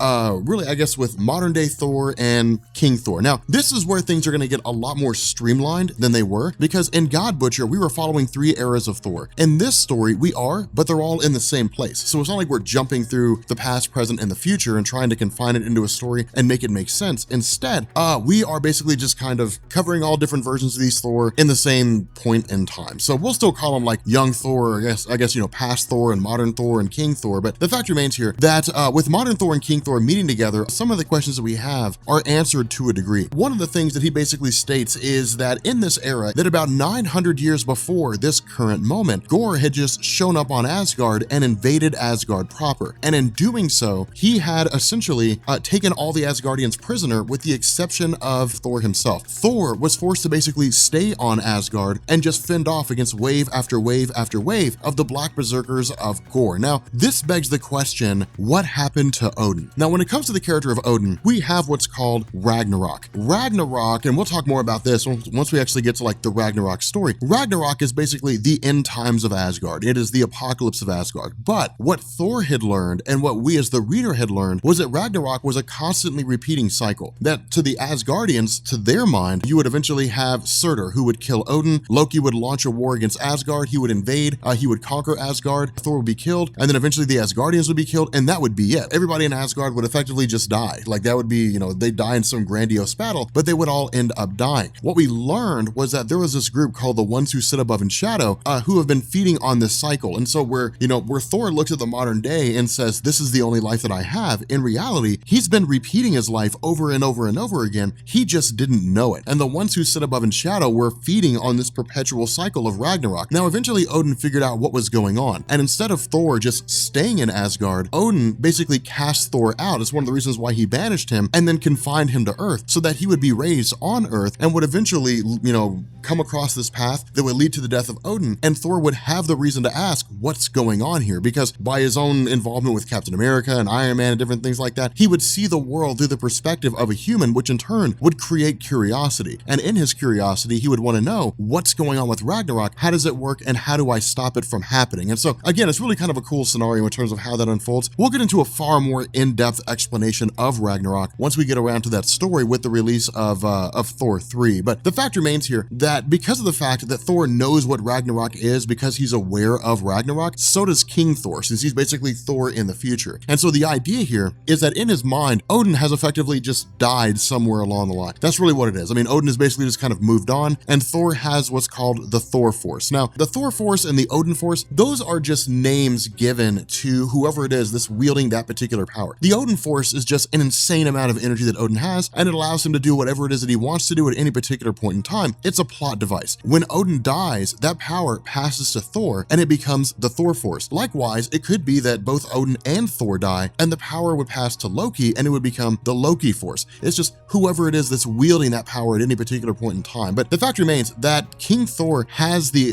with modern day Thor and King Thor. Now, this is where things are going to get a lot more streamlined than they were, because in God Butcher, we were following 3 eras of Thor. In this story, we are, but they're all in the same place. So it's not like we're jumping through the past, present, and the future and trying to confine it into a story and make it make sense. Instead, we are basically just kind of covering all different versions of these Thor in the same point in time. So we'll still call them like young Thor, I guess, past Thor and modern Thor and King Thor. But the fact remains here that with modern Thor and King Thor meeting together, some of the questions that we have are answered to a degree. One of the things that he basically states is that in this era, that about 900 years before this current moment, Gorr had just shown up on Asgard and invaded Asgard proper. And in doing so, he had essentially taken all the Asgardians prisoner with the exception of Thor himself. Thor was forced to basically stay on Asgard and just fend off against wave after wave after wave of the Black Berserkers of Gorr. Now, this begs the question, what happened to Odin? Now, when it comes to the character of Odin, we have what's called Ragnarok. Ragnarok, and we'll talk more about this once we actually get to like the Ragnarok story. Ragnarok is basically the end times of Asgard. It is the apocalypse of Asgard. But what Thor had learned and what we as the reader had learned was that Ragnarok was a constantly repeating cycle. That to the Asgardians, to their mind, you would eventually have Surtur, who would kill Odin. Loki would launch a war against Asgard. Asgard, he would invade, he would conquer Asgard, Thor would be killed, and then eventually the Asgardians would be killed, and that would be it. Everybody in Asgard would effectively just die. Like that would be, you know, they'd die in some grandiose battle, but they would all end up dying. What we learned was that there was this group called the Ones Who Sit Above in Shadow, who have been feeding on this cycle. And so where Thor looks at the modern day and says, this is the only life that I have, in reality, he's been repeating his life over and over and over again. He just didn't know it. And the Ones Who Sit Above in Shadow were feeding on this perpetual cycle of Ragnarok. Now, eventually Odin figured out what was going on. And instead of Thor just staying in Asgard, Odin basically cast Thor out. It's one of the reasons why he banished him and then confined him to Earth so that he would be raised on Earth and would eventually, come across this path that would lead to the death of Odin. And Thor would have the reason to ask what's going on here, because by his own involvement with Captain America and Iron Man and different things like that, he would see the world through the perspective of a human, which in turn would create curiosity. And in his curiosity, he would want to know what's going on with Ragnarok, how does it work, and how do I stop it from happening? And so again, it's really kind of a cool scenario in terms of how that unfolds. We'll get into a far more in-depth explanation of Ragnarok once we get around to that story with the release of Thor 3. But the fact remains here that because of the fact that Thor knows what Ragnarok is, because he's aware of Ragnarok, so does King Thor, since he's basically Thor in the future. And so the idea here is that in his mind, Odin has effectively just died somewhere along the line. That's really what it is. I mean, Odin has basically just kind of moved on, and Thor has what's called the Thor Force. Now, the Thor Force and the Odin Force, those are just names given to whoever it is that's wielding that particular power. The Odin Force is just an insane amount of energy that Odin has, and it allows him to do whatever it is that he wants to do at any particular point in time. It's a plot device. When Odin dies, that power passes to Thor, and it becomes the Thor Force. Likewise, it could be that both Odin and Thor die, and the power would pass to Loki, and it would become the Loki Force. It's just whoever it is that's wielding that power at any particular point in time. But the fact remains that King Thor has the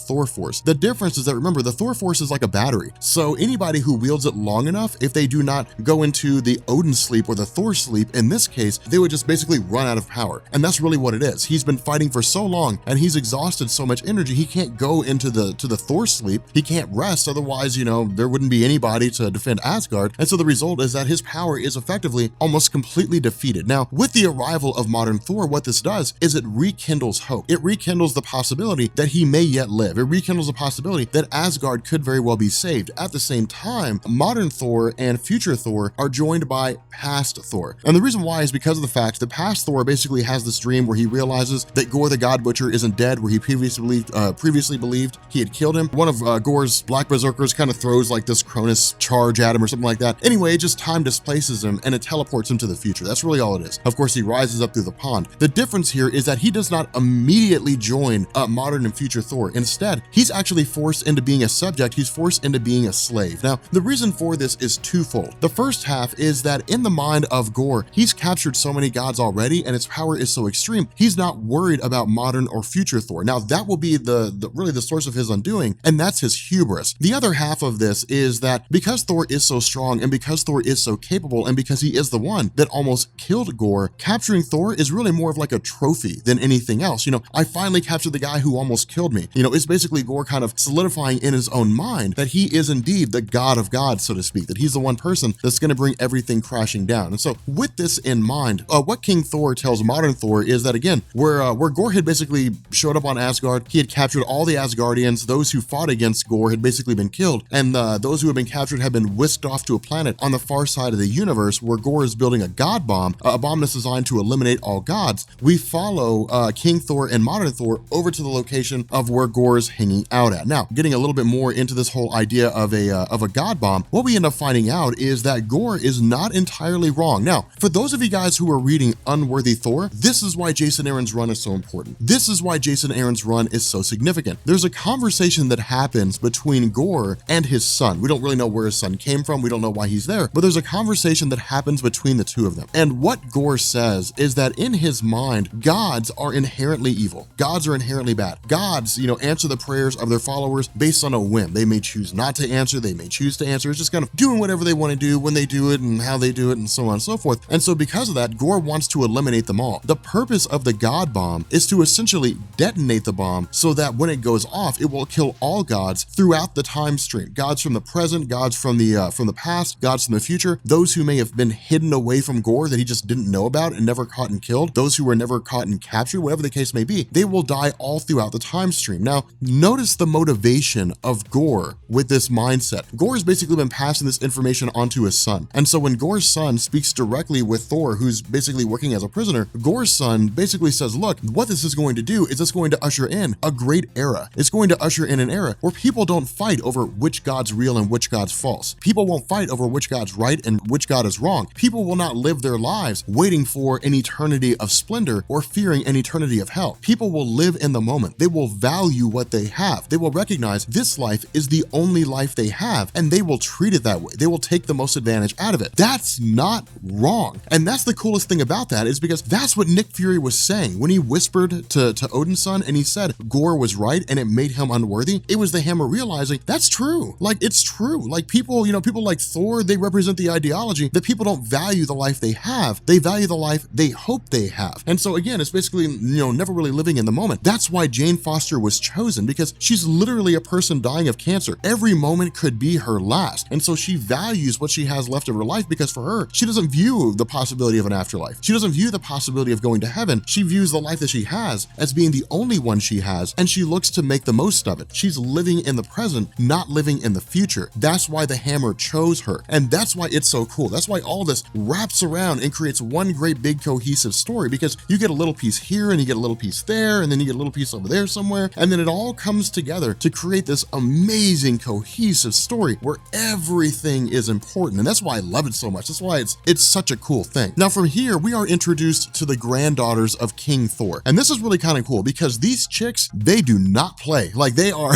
Thor Force. The difference is that, remember, the Thor Force is like a battery. So anybody who wields it long enough, if they do not go into the Odin sleep or the Thor sleep, in this case, they would just basically run out of power. And that's really what it is. He's been fighting for so long, and he's exhausted so much energy, he can't go into the Thor sleep. He can't rest, otherwise, there wouldn't be anybody to defend Asgard. And so the result is that his power is effectively almost completely defeated. Now, with the arrival of modern Thor, what this does is it rekindles hope. It rekindles the possibility that he may yet live. It rekindles the possibility that Asgard could very well be saved. At the same time, modern Thor and future Thor are joined by past Thor. And the reason why is because of the fact that past Thor basically has this dream where he realizes that Gorr the God Butcher isn't dead, where he previously believed he had killed him. One of Gorr's Black Berserkers kind of throws like this Cronus charge at him or something like that. Anyway, just time displaces him and it teleports him to the future. That's really all it is. Of course, he rises up through the pond. The difference here is that he does not immediately join modern and future Thor. Instead, he's actually forced into being a subject. He's forced into being a slave. Now, the reason for this is twofold. The first half is that in the mind of Gorr, he's captured so many gods already and his power is so extreme, he's not worried about modern or future Thor. Now, that will be really the source of his undoing, and that's his hubris. The other half of this is that because Thor is so strong and because Thor is so capable and because he is the one that almost killed Gorr, capturing Thor is really more of like a trophy than anything else. I finally captured the guy who almost killed me. It's basically Gorr kind of solidifying in his own mind that he is indeed the god of gods, so to speak, that he's the one person that's going to bring everything crashing down. And so with this in mind, what King Thor tells modern Thor is that, again, where Gorr had basically showed up on Asgard, he had captured all the Asgardians. Those who fought against Gorr had basically been killed, and those who had been captured had been whisked off to a planet on the far side of the universe where Gorr is building a Godbomb, a bomb that's designed to eliminate all gods. We follow King Thor and modern Thor over to the location of where Gorr is hanging out at. Now, getting a little bit more into this whole idea of a Godbomb, what we end up finding out is that Gorr is not entirely wrong. Now, for those of you guys who are reading Unworthy Thor, this is why Jason Aaron's run is so important. This is why Jason Aaron's run is so significant. There's a conversation that happens between Gorr and his son. We don't really know where his son came from. We don't know why he's there, but there's a conversation that happens between the two of them. And what Gorr says is that in his mind, gods are inherently evil. Gods are inherently bad. Gods, answer the prayers of their followers based on a whim. They may choose not to answer. They may choose to answer. It's just kind of doing whatever they want to do when they do it and how they do it and so on and so forth. And so because of that, Gorr wants to eliminate them all. The purpose of the God Bomb is to essentially detonate the bomb so that when it goes off, it will kill all gods throughout the time stream. Gods from the present, gods from the past, gods from the future, those who may have been hidden away from Gorr that he just didn't know about and never caught and killed, those who were never caught and captured, whatever the case may be, they will die all throughout the time stream. Now, notice the motivation of Gorr with this mindset. Gorr has basically been passing this information onto his son. And so when Gorr's son speaks directly with Thor, who's basically working as a prisoner, Gorr's son basically says, look, what this is going to do is it's going to usher in a great era. It's going to usher in an era where people don't fight over which god's real and which god's false. People won't fight over which god's right and which god is wrong. People will not live their lives waiting for an eternity of splendor or fearing an eternity of hell. People will live in the moment. They will value what they have. They will recognize this life is the only life they have, and they will treat it that way. They will take the most advantage out of it. That's not wrong. And that's the coolest thing about that, is because that's what Nick Fury was saying when he whispered to Odin's son and he said Gorr was right and it made him unworthy. It was the hammer realizing that's true. Like, it's true. Like, people, people like Thor, they represent the ideology that people don't value the life they have. They value the life they hope they have. And so again, it's basically, never really living in the moment. That's why Jane Foster was chosen, because she's literally a person dying of cancer. Every moment could be her last. And so she values what she has left of her life, because for her, she doesn't view the possibility of an afterlife. She doesn't view the possibility of going to heaven. She views the life that she has as being the only one she has, and she looks to make the most of it. She's living in the present, not living in the future. That's why the hammer chose her. And that's why it's so cool. That's why all this wraps around and creates one great big cohesive story, because you get a little piece here and you get a little piece there, and then you get a little piece over there somewhere, and then it all comes together to create this amazing cohesive story where everything is important. And that's why I love it so much. That's why it's such a cool thing. Now from here, we are introduced to the granddaughters of King Thor. And this is really kind of cool because these chicks, they do not play. Like, they are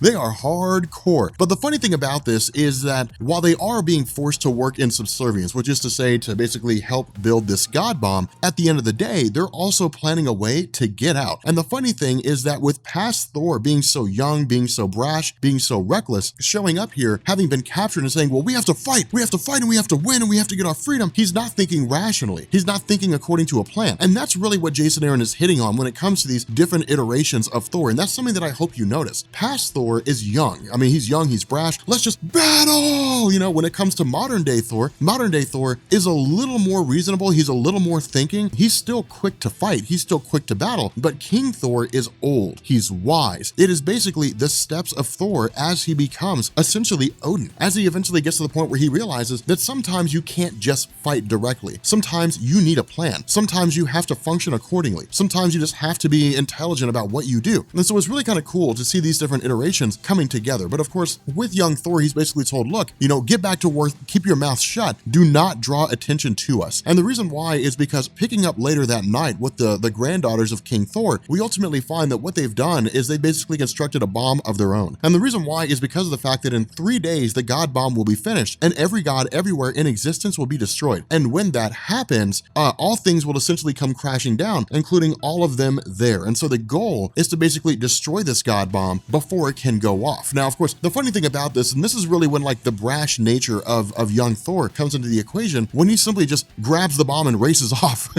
they are hardcore. But the funny thing about this is that while they are being forced to work in subservience, which is to say to basically help build this Godbomb, at the end of the day, they're also planning a way to get out. And the funny thing is that with past Thor being so young, being so brash, being so reckless, showing up here, having been captured and saying, well, we have to fight and we have to win and we have to get our freedom, he's not thinking rationally. He's not thinking according to a plan. And that's really what Jason Aaron is hitting on when it comes to these different iterations of Thor. And that's something that I hope you notice. Past Thor is young. I mean, he's young, he's brash. Let's just battle. When it comes to modern day Thor is a little more reasonable. He's a little more thinking. He's still quick to fight. He's still quick to battle. But King Thor is old. He's wise. It is basically the steps of Thor as he becomes essentially Odin, as he eventually gets to the point where he realizes that sometimes you can't just fight directly. Sometimes you need a plan. Sometimes you have to function accordingly. Sometimes you just have to be intelligent about what you do. And so it's really kind of cool to see these different iterations coming together. But of course, with young Thor, he's basically told, look, get back to work, keep your mouth shut, do not draw attention to us. And the reason why is because picking up later that night with the granddaughters of King Thor, we ultimately find that what they've done is they basically constructed a bomb of their own. And the reason why is because of the fact that in 3 days, the God bomb will be finished and every god everywhere in existence will be destroyed. And when that happens, all things will essentially come crashing down, including all of them there. And so the goal is to basically destroy this God bomb before it can go off. Now, of course, the funny thing about this, and this is really when like the brash nature of young Thor comes into the equation, when he simply just grabs the bomb and races off.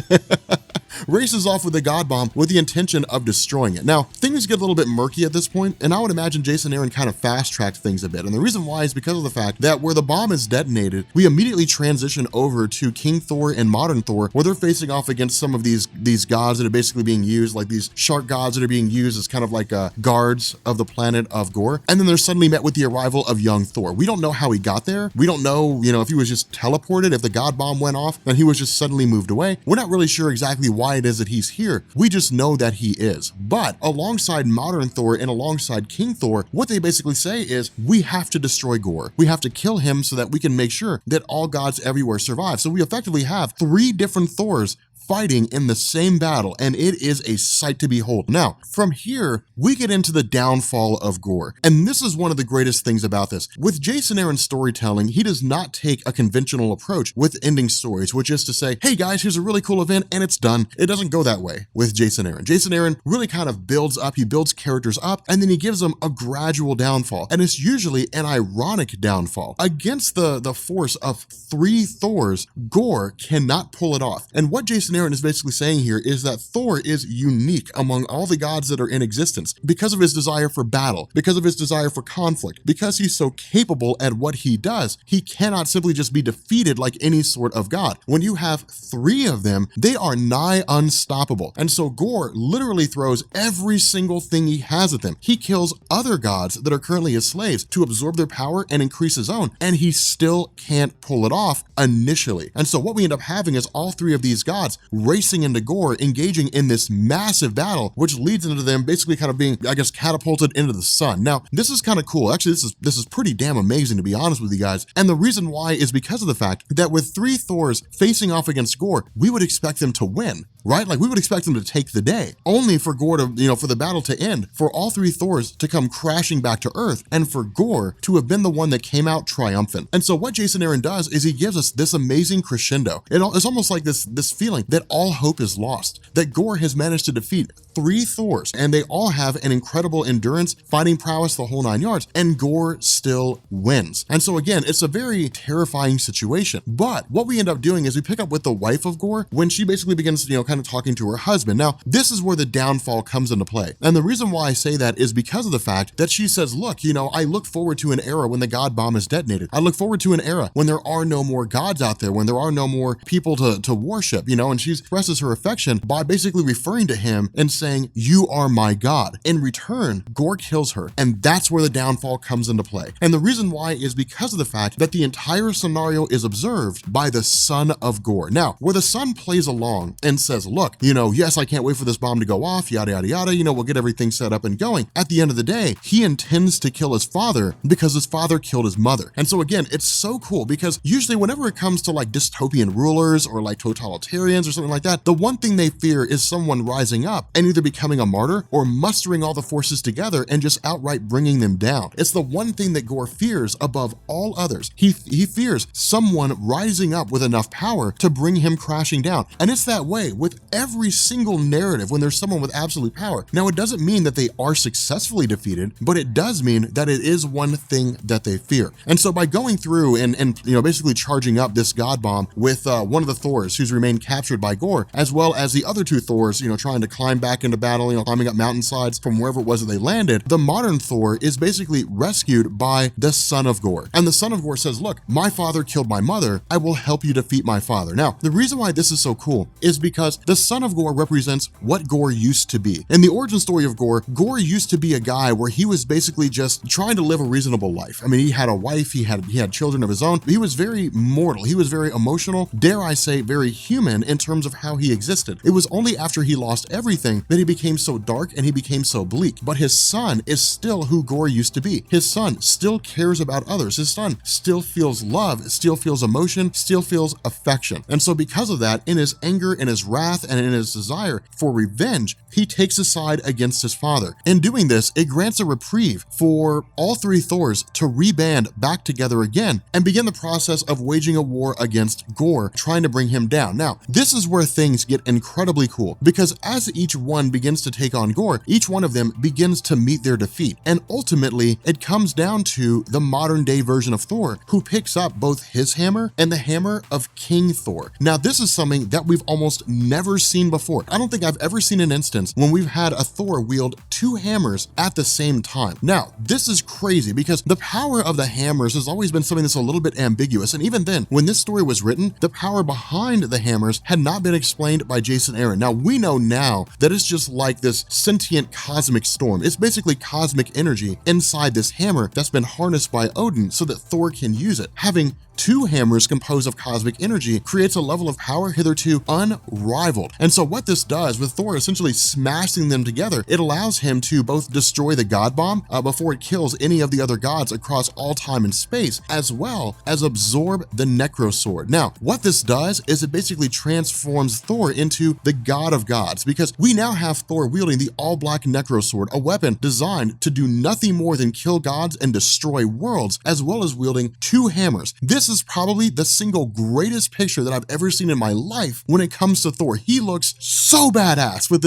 Races off with the God bomb with the intention of destroying it. Now, things get a little bit murky at this point, and I would imagine Jason Aaron kind of fast-tracked things a bit. And the reason why is because of the fact that where the bomb is detonated, we immediately transition over to King Thor and modern Thor, where they're facing off against some of these gods that are basically being used, like these shark gods that are being used as kind of like guards of the planet of Gorr. And then they're suddenly met with the arrival of young Thor. We don't know how he got there. We don't know, if he was just teleported, if the God bomb went off, and he was just suddenly moved away. We're not really sure exactly why it is that he's here. We just know that he is. But alongside modern Thor and alongside King Thor, what they basically say is we have to destroy Gorr. We have to kill him so that we can make sure that all gods everywhere survive. So we effectively have 3 different Thors fighting in the same battle, and it is a sight to behold. Now, from here, we get into the downfall of Gorr. And this is one of the greatest things about this. With Jason Aaron's storytelling, he does not take a conventional approach with ending stories, which is to say, hey guys, here's a really cool event and it's done. It doesn't go that way with Jason Aaron. Jason Aaron really kind of builds up, he builds characters up, and then he gives them a gradual downfall. And it's usually an ironic downfall. Against the force of 3 Thors, Gorr cannot pull it off. And what Jason Jason Aaron is basically saying here is that Thor is unique among all the gods that are in existence because of his desire for battle, because of his desire for conflict, because he's so capable at what he does. He cannot simply just be defeated like any sort of god. When you have 3 of them, they are nigh unstoppable. And so Gorr literally throws every single thing he has at them. He kills other gods that are currently his slaves to absorb their power and increase his own, and he still can't pull it off initially. And so what we end up having is all 3 of these gods racing into Gorr, engaging in this massive battle, which leads into them basically kind of being, I guess, catapulted into the sun. Now, this is kind of cool. Actually, this is pretty damn amazing, to be honest with you guys. And the reason why is because of the fact that with 3 Thors facing off against Gorr, we would expect them to win, right? Like we would expect them to take the day, only for Gorr to, for the battle to end, for all 3 Thors to come crashing back to Earth, and for Gorr to have been the one that came out triumphant. And so what Jason Aaron does is he gives us this amazing crescendo. It's almost like this feeling that all hope is lost, that Gorr has managed to defeat 3 Thors, and they all have an incredible endurance, fighting prowess, the whole 9 yards, and Gorr still wins. And so again, it's a very terrifying situation. But what we end up doing is we pick up with the wife of Gorr when she basically begins, kind of talking to her husband. Now, this is where the downfall comes into play. And the reason why I say that is because of the fact that she says, look, I look forward to an era when the Godbomb is detonated. I look forward to an era when there are no more gods out there, when there are no more people to worship, and she expresses her affection by basically referring to him and saying, you are my god. In return, Gorr kills her, and that's where the downfall comes into play. And the reason why is because of the fact that the entire scenario is observed by the son of Gorr. Now, where the son plays along and says, look, yes, I can't wait for this bomb to go off, yada, yada, yada, we'll get everything set up and going. At the end of the day, he intends to kill his father because his father killed his mother. And so again, it's so cool because usually whenever it comes to like dystopian rulers or like totalitarians or something like that, the one thing they fear is someone rising up and either becoming a martyr or mustering all the forces together and just outright bringing them down. It's the one thing that Gorr fears above all others. He fears someone rising up with enough power to bring him crashing down. And it's that way with every single narrative when there's someone with absolute power. Now, it doesn't mean that they are successfully defeated, but it does mean that it is one thing that they fear. And so by going through and basically charging up this Godbomb with one of the Thors who's remained captured by Gorr, as well as the other 2 Thors, trying to climb back into battle, climbing up mountainsides from wherever it was that they landed, the modern Thor is basically rescued by the son of Gorr. And the son of Gorr says, look, my father killed my mother. I will help you defeat my father. Now, the reason why this is so cool is because the son of Gorr represents what Gorr used to be. In the origin story of Gorr, Gorr used to be a guy where he was basically just trying to live a reasonable life. I mean, he had a wife, he had children of his own. He was very mortal. He was very emotional, dare I say, very human in terms of how he existed. It was only after he lost everything that he became so dark and he became so bleak. But his son is still who Gorr used to be. His son still cares about others. His son still feels love, still feels emotion, still feels affection. And so because of that, in his anger, in his wrath, and in his desire for revenge, he takes a side against his father. In doing this, it grants a reprieve for all 3 Thors to reband back together again and begin the process of waging a war against Gorr, trying to bring him down. Now, this is where things get incredibly cool, because as each one begins to take on Gorr, each one of them begins to meet their defeat. And ultimately, it comes down to the modern day version of Thor, who picks up both his hammer and the hammer of King Thor. Now, this is something that we've almost never seen before. I don't think I've ever seen an instance when we've had a Thor wield 2 hammers at the same time. Now, this is crazy because the power of the hammers has always been something that's a little bit ambiguous. And even then, when this story was written, the power behind the hammers had not been explained by Jason Aaron. Now, we know now that it's just like this sentient cosmic storm. It's basically cosmic energy inside this hammer that's been harnessed by Odin so that Thor can use it. Having 2 hammers composed of cosmic energy creates a level of power hitherto unrivaled. And so what this does with Thor essentially smashing them together, it allows him to both destroy the Godbomb before it kills any of the other gods across all time and space, as well as absorb the Necro Sword. Now, what this does is it basically transforms Thor into the god of gods, because we now have Thor wielding the all-black Necro Sword, a weapon designed to do nothing more than kill gods and destroy worlds, as well as wielding 2 hammers. This is probably the single greatest picture that I've ever seen in my life when it comes to Thor. He looks so badass with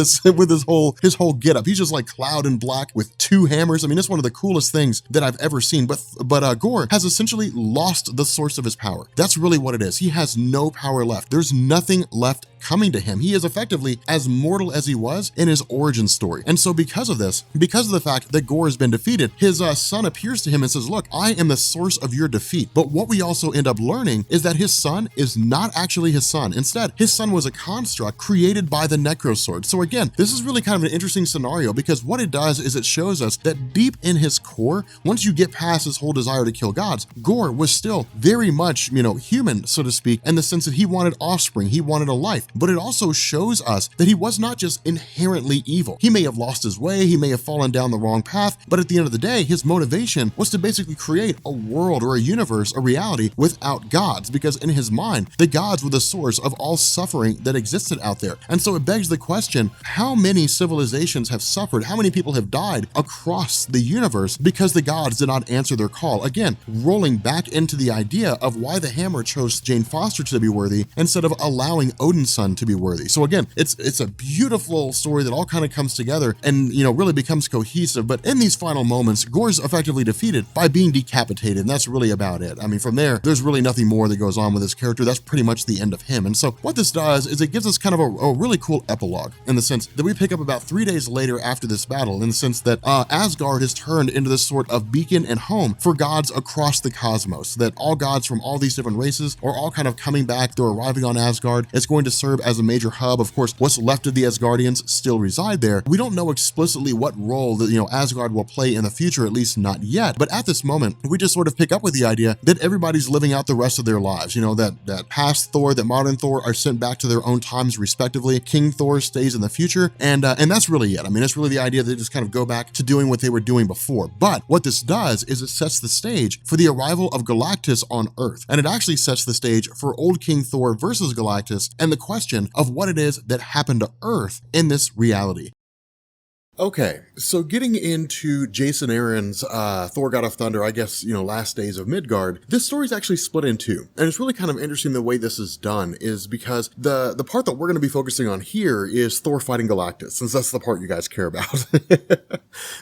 his whole getup. He's just like cloud and black with 2 hammers. I mean, it's one of the coolest things that I've ever seen. But Gorr has essentially lost the source of his power. That's really what it is. He has no power left. There's nothing left coming to him. He is effectively as mortal as he was in his origin story. And so because of this, because of the fact that Gorr has been defeated, his son appears to him and says, look, I am the source of your defeat. But what we also end up learning is that his son is not actually his son. Instead, his son was a construct created by the Necrosword. So again, this is really kind of an interesting scenario, because what it does is it shows us that deep in his core, once you get past his whole desire to kill gods, Gorr was still very much, human, so to speak, in the sense that he wanted offspring, he wanted a life. But it also shows us that he was not just inherently evil. He may have lost his way, he may have fallen down the wrong path, but at the end of the day, his motivation was to basically create a world or a universe, a reality without gods, because in his mind, the gods were the source of all suffering that existed out there. And so it begs the question, how many civilizations have suffered? How many people have died across the universe because the gods did not answer their call? Again, rolling back into the idea of why the Hammer chose Jane Foster to be worthy instead of allowing Odin's son to be worthy. So again, it's a beautiful story that all kind of comes together and, really becomes cohesive. But in these final moments, Gorr's effectively defeated by being decapitated, and that's really about it. I mean, from there, there's really nothing more that goes on with this character. That's pretty much the end of him. And so what this does is it gives us kind of a really cool epilogue, in the sense that we pick up about 3 days later after this battle, in the sense that Asgard has turned into this sort of beacon and home for gods across the cosmos, that all gods from all these different races are all kind of coming back. They're arriving on Asgard. It's going to serve as a major hub. Of course, what's left of the Asgardians still reside there. We don't know explicitly what role that, Asgard will play in the future, at least not yet. But at this moment, we just sort of pick up with the idea that everybody's living out the rest of their lives. That past Thor, that modern Thor are sent back to their own times respectively. King Thor stays in the future. And that's really it. I mean, it's really the idea that they just kind of go back to doing what they were doing before. But what this does is it sets the stage for the arrival of Galactus on Earth. And it actually sets the stage for old King Thor versus Galactus and the question of what it is that happened to Earth in this reality. Okay, so getting into Jason Aaron's Thor God of Thunder, I guess, last days of Midgard, this story's actually split in two. And it's really kind of interesting the way this is done, is because the part that we're going to be focusing on here is Thor fighting Galactus, since that's the part you guys care about.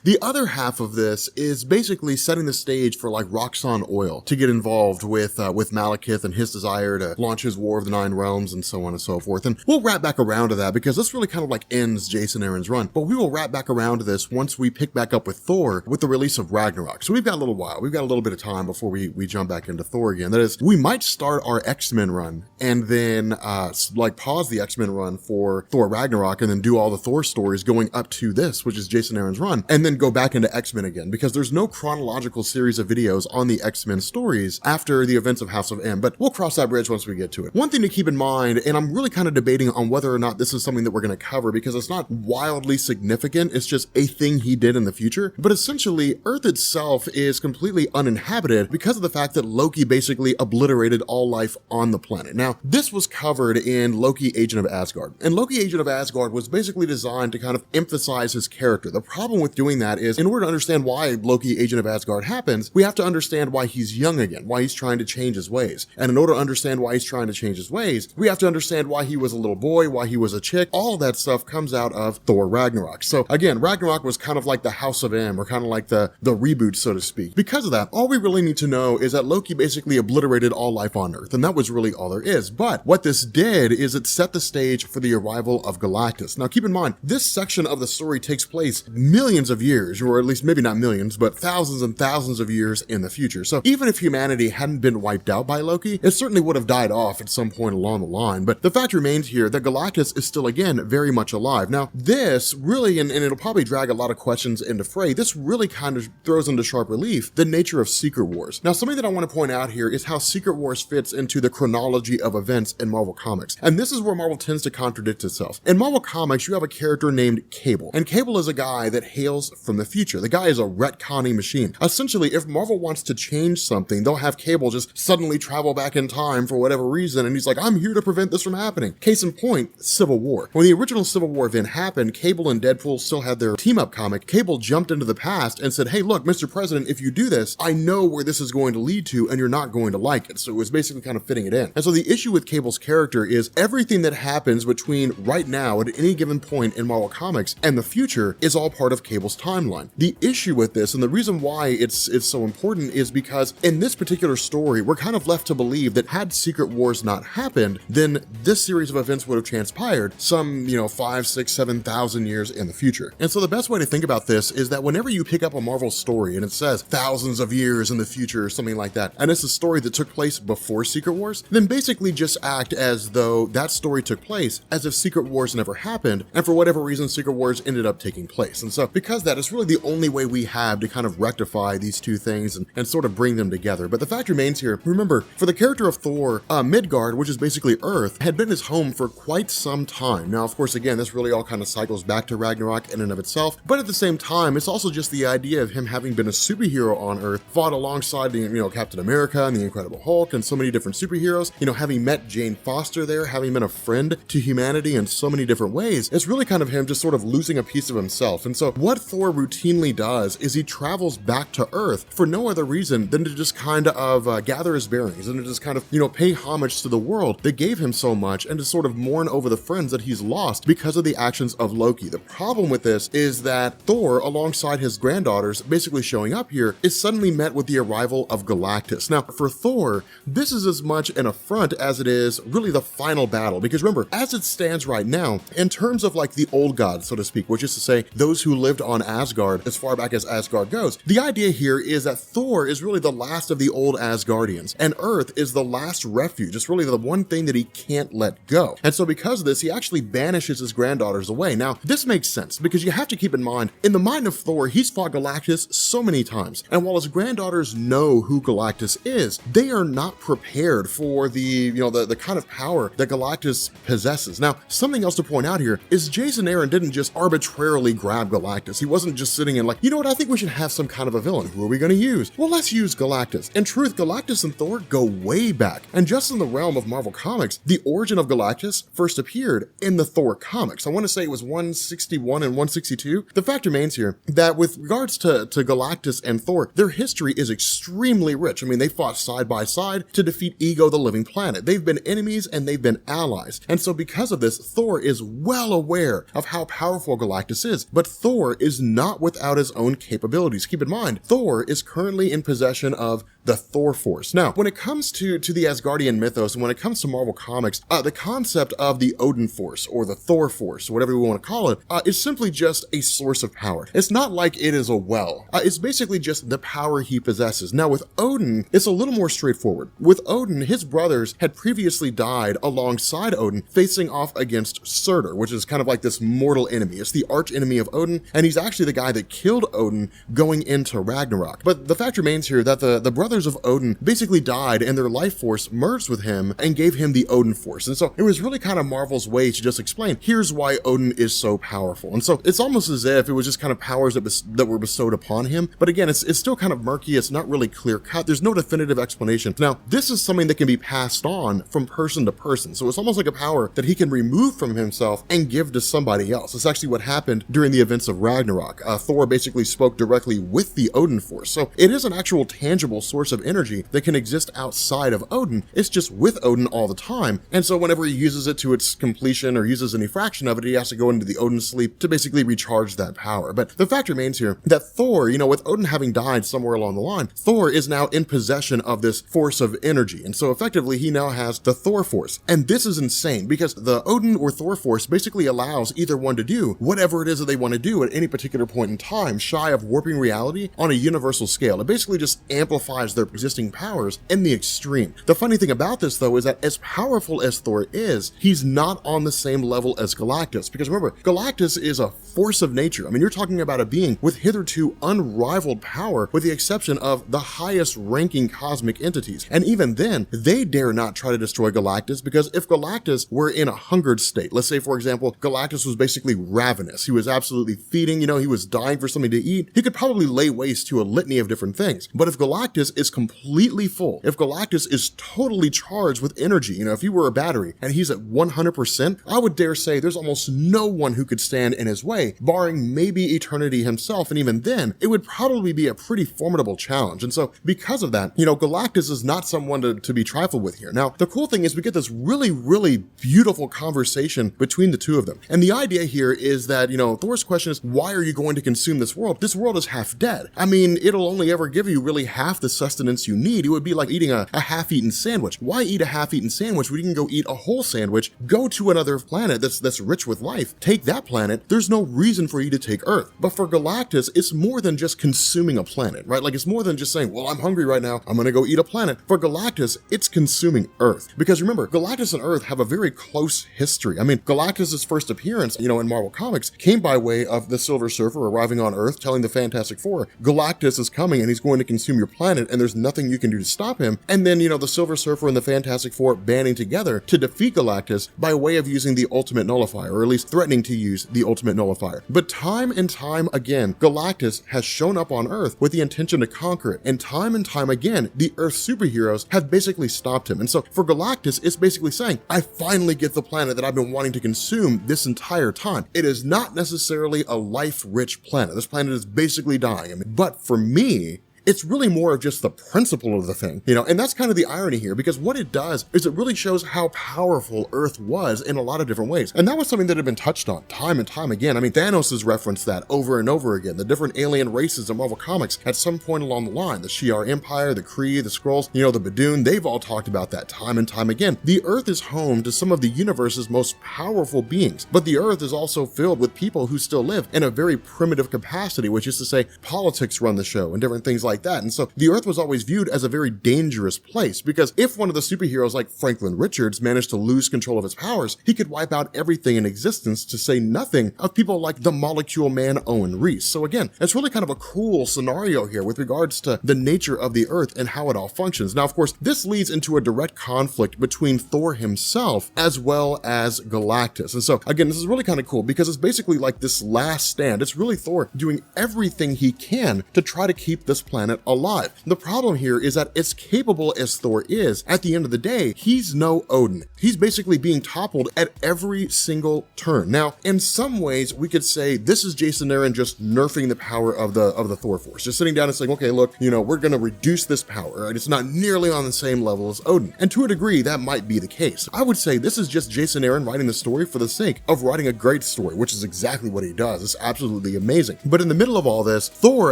The other half of this is basically setting the stage for like Roxxon Oil to get involved with Malekith and his desire to launch his War of the Nine Realms and so on and so forth. And we'll wrap back around to that, because this really kind of like ends Jason Aaron's run. But we will wrap back around to this once we pick back up with Thor with the release of Ragnarok. So we've got a little while. We've got a little bit of time before we jump back into Thor again. That is, we might start our X-Men run and then pause the X-Men run for Thor Ragnarok and then do all the Thor stories going up to this, which is Jason Aaron's run, and then go back into X-Men again, because there's no chronological series of videos on the X-Men stories after the events of House of M, but we'll cross that bridge once we get to it. One thing to keep in mind, and I'm really kind of debating on whether or not this is something that we're going to cover, because it's not wildly significant, it's just a thing he did in the future, but essentially Earth itself is completely uninhabited because of the fact that Loki basically obliterated all life on the planet. Now, this was covered in Loki Agent of Asgard, and Loki Agent of Asgard was basically designed to kind of emphasize his character. The problem with doing that is, in order to understand why Loki Agent of Asgard happens, we have to understand why he's young again, why he's trying to change his ways. And in order to understand why he's trying to change his ways, we have to understand why he was a little boy, why he was a chick. All of that stuff comes out of Thor Ragnarok. So again, Ragnarok was kind of like the House of M, or kind of like the reboot, so to speak. Because of that, all we really need to know is that Loki basically obliterated all life on Earth, and that was really all there is. But what this did is it set the stage for the arrival of Galactus. Now keep in mind, this section of the story takes place millions of years, or at least maybe not millions, but thousands and thousands of years in the future. So even if humanity hadn't been wiped out by Loki, it certainly would have died off at some point along the line. But the fact remains here that Galactus is still, again, very much alive. Now this really, and it'll probably drag a lot of questions into fray, this really kind of throws into sharp relief the nature of Secret Wars. Now something that I want to point out here is how Secret Wars fits into the chronology of events in Marvel Comics. And this is where Marvel tends to contradict itself. In Marvel Comics, you have a character named Cable, and Cable is a guy that hails from the future. The guy is a retconning machine. Essentially, if Marvel wants to change something, they'll have Cable just suddenly travel back in time for whatever reason, and he's like, I'm here to prevent this from happening. Case in point, Civil War. When the original Civil War event happened, Cable and Deadpool, still had their team-up comic, Cable jumped into the past and said, hey, look, Mr. President, if you do this, I know where this is going to lead to and you're not going to like it. So it was basically kind of fitting it in. And so the issue with Cable's character is everything that happens between right now at any given point in Marvel Comics and the future is all part of Cable's timeline. The issue with this, and the reason why it's so important, is because in this particular story, we're kind of left to believe that had Secret Wars not happened, then this series of events would have transpired some, 5, 6, 7,000 years in the future. And so the best way to think about this is that whenever you pick up a Marvel story and it says thousands of years in the future or something like that, and it's a story that took place before Secret Wars, then basically just act as though that story took place as if Secret Wars never happened, and for whatever reason, Secret Wars ended up taking place. And so because that is really the only way we have to kind of rectify these two things and sort of bring them together. But the fact remains here, remember, for the character of Thor, Midgard, which is basically Earth, had been his home for quite some time. Now, of course, again, this really all kind of cycles back to Ragnarok in and of itself, but at the same time, it's also just the idea of him having been a superhero on Earth, fought alongside the, Captain America and the Incredible Hulk and so many different superheroes, having met Jane Foster there, having been a friend to humanity in so many different ways. It's really kind of him just sort of losing a piece of himself. And so what Thor routinely does is he travels back to Earth for no other reason than to just kind of gather his bearings and to just kind of, pay homage to the world that gave him so much and to sort of mourn over the friends that he's lost because of the actions of Loki. The problem with this is that Thor, alongside his granddaughters basically showing up here, is suddenly met with the arrival of Galactus. Now, for Thor, this is as much an affront as it is really the final battle, because remember, as it stands right now, in terms of like the old gods, so to speak, which is to say those who lived on Asgard as far back as Asgard goes, the idea here is that Thor is really the last of the old Asgardians, and Earth is the last refuge. It's really the one thing that he can't let go. And so because of this, he actually banishes his granddaughters away. Now, this makes sense because you have to keep in mind, in the mind of Thor, he's fought Galactus so many times, and while his granddaughters know who Galactus is, they are not prepared for the kind of power that Galactus possesses. Now, something else to point out here is Jason Aaron didn't just arbitrarily grab Galactus. He wasn't just sitting in like, I think we should have some kind of a villain. Who are we going to use? Well, let's use Galactus. In truth, Galactus and Thor go way back. And just in the realm of Marvel Comics, the origin of Galactus first appeared in the Thor comics. I want to say it was 161 and 162. The fact remains here that with regards to Galactus and Thor, their history is extremely rich. I mean, they fought side by side to defeat Ego, the living planet. They've been enemies and they've been allies. And so because of this, Thor is well aware of how powerful Galactus is, but Thor is not without his own capabilities. Keep in mind, Thor is currently in possession of the Thor Force. Now, when it comes to the Asgardian mythos and when it comes to Marvel Comics, the concept of the Odin Force or the Thor Force, or whatever we want to call it, is simply just a source of power. It's not like it is a well. It's basically just the power he possesses. Now, with Odin, it's a little more straightforward. With Odin, his brothers had previously died alongside Odin, facing off against Surtur, which is kind of like this mortal enemy. It's the arch enemy of Odin, and he's actually the guy that killed Odin going into Ragnarok. But the fact remains here that the brothers of Odin basically died and their life force merged with him and gave him the Odin Force. And so it was really kind of Marvel's way to just explain, here's why Odin is so powerful. And so it's almost as if it was just kind of powers that were bestowed upon him. But again, it's still kind of murky. It's not really clear cut. There's no definitive explanation. Now, this is something that can be passed on from person to person. So it's almost like a power that he can remove from himself and give to somebody else. It's actually what happened during the events of Ragnarok. Thor basically spoke directly with the Odin Force. So it is an actual tangible source of energy that can exist outside of Odin. It's just with Odin all the time. And so whenever he uses it to its completion or uses any fraction of it, he has to go into the Odin sleep to basically recharge that power. But the fact remains here that Thor, with Odin having died somewhere along the line, Thor is now in possession of this force of energy. And so effectively he now has the Thor Force. And this is insane because the Odin or Thor Force basically allows either one to do whatever it is that they want to do at any particular point in time, shy of warping reality on a universal scale. It basically just amplifies their existing powers in the extreme. The funny thing about this, though, is that as powerful as Thor is, he's not on the same level as Galactus. Because remember, Galactus is a force of nature. I mean, you're talking about a being with hitherto unrivaled power, with the exception of the highest ranking cosmic entities. And even then, they dare not try to destroy Galactus, because if Galactus were in a hungered state, let's say, for example, Galactus was basically ravenous, he was absolutely feeding, he was dying for something to eat, he could probably lay waste to a litany of different things. But if Galactus is is completely full, if Galactus is totally charged with energy, if he were a battery and he's at 100%, I would dare say there's almost no one who could stand in his way, barring maybe Eternity himself, and even then, it would probably be a pretty formidable challenge. And so, because of that, Galactus is not someone to be trifled with here. Now, the cool thing is we get this really, really beautiful conversation between the two of them. And the idea here is that, Thor's question is, why are you going to consume this world? This world is half dead. I mean, it'll only ever give you really half the sustenance you need. It would be like eating a half-eaten sandwich. Why eat a half-eaten sandwich when you can go eat a whole sandwich, go to another planet that's rich with life, take that planet? There's no reason for you to take Earth. But for Galactus, it's more than just consuming a planet, right? Like, it's more than just saying, well, I'm hungry right now, I'm gonna go eat a planet. For Galactus, it's consuming Earth. Because remember, Galactus and Earth have a very close history. I mean, Galactus' first appearance, in Marvel Comics, came by way of the Silver Surfer arriving on Earth, telling the Fantastic Four, Galactus is coming and he's going to consume your planet and there's nothing you can do to stop him. And then, the Silver Surfer and the Fantastic Four banding together to defeat Galactus by way of using the Ultimate Nullifier, or at least threatening to use the Ultimate Nullifier. But time and time again, Galactus has shown up on Earth with the intention to conquer it. And time again, the Earth superheroes have basically stopped him. And so for Galactus, it's basically saying, I finally get the planet that I've been wanting to consume this entire time. It is not necessarily a life-rich planet. This planet is basically dying. But for me, it's really more of just the principle of the thing, and that's kind of the irony here, because what it does is it really shows how powerful Earth was in a lot of different ways. And that was something that had been touched on time and time again. I mean, Thanos has referenced that over and over again. The different alien races in Marvel Comics at some point along the line, the Shi'ar Empire, the Kree, the Skrulls, the Badoon, they've all talked about that time and time again. The Earth is home to some of the universe's most powerful beings, but the Earth is also filled with people who still live in a very primitive capacity, which is to say politics run the show and different things like that. And so the Earth was always viewed as a very dangerous place, because if one of the superheroes like Franklin Richards managed to lose control of his powers, he could wipe out everything in existence, to say nothing of people like the Molecule Man Owen Reese. So again, it's really kind of a cool scenario here with regards to the nature of the Earth and how it all functions. Now, of course, this leads into a direct conflict between Thor himself as well as Galactus. And so again, this is really kind of cool, because it's basically like this last stand. It's really Thor doing everything he can to try to keep this planet alive. The problem here is that as capable as Thor is, at the end of the day, he's no Odin. He's basically being toppled at every single turn. Now, in some ways, we could say this is Jason Aaron just nerfing the power of the Thor force, just sitting down and saying, okay, look, we're going to reduce this power, right? It's not nearly on the same level as Odin. And to a degree, that might be the case. I would say this is just Jason Aaron writing the story for the sake of writing a great story, which is exactly what he does. It's absolutely amazing. But in the middle of all this, Thor,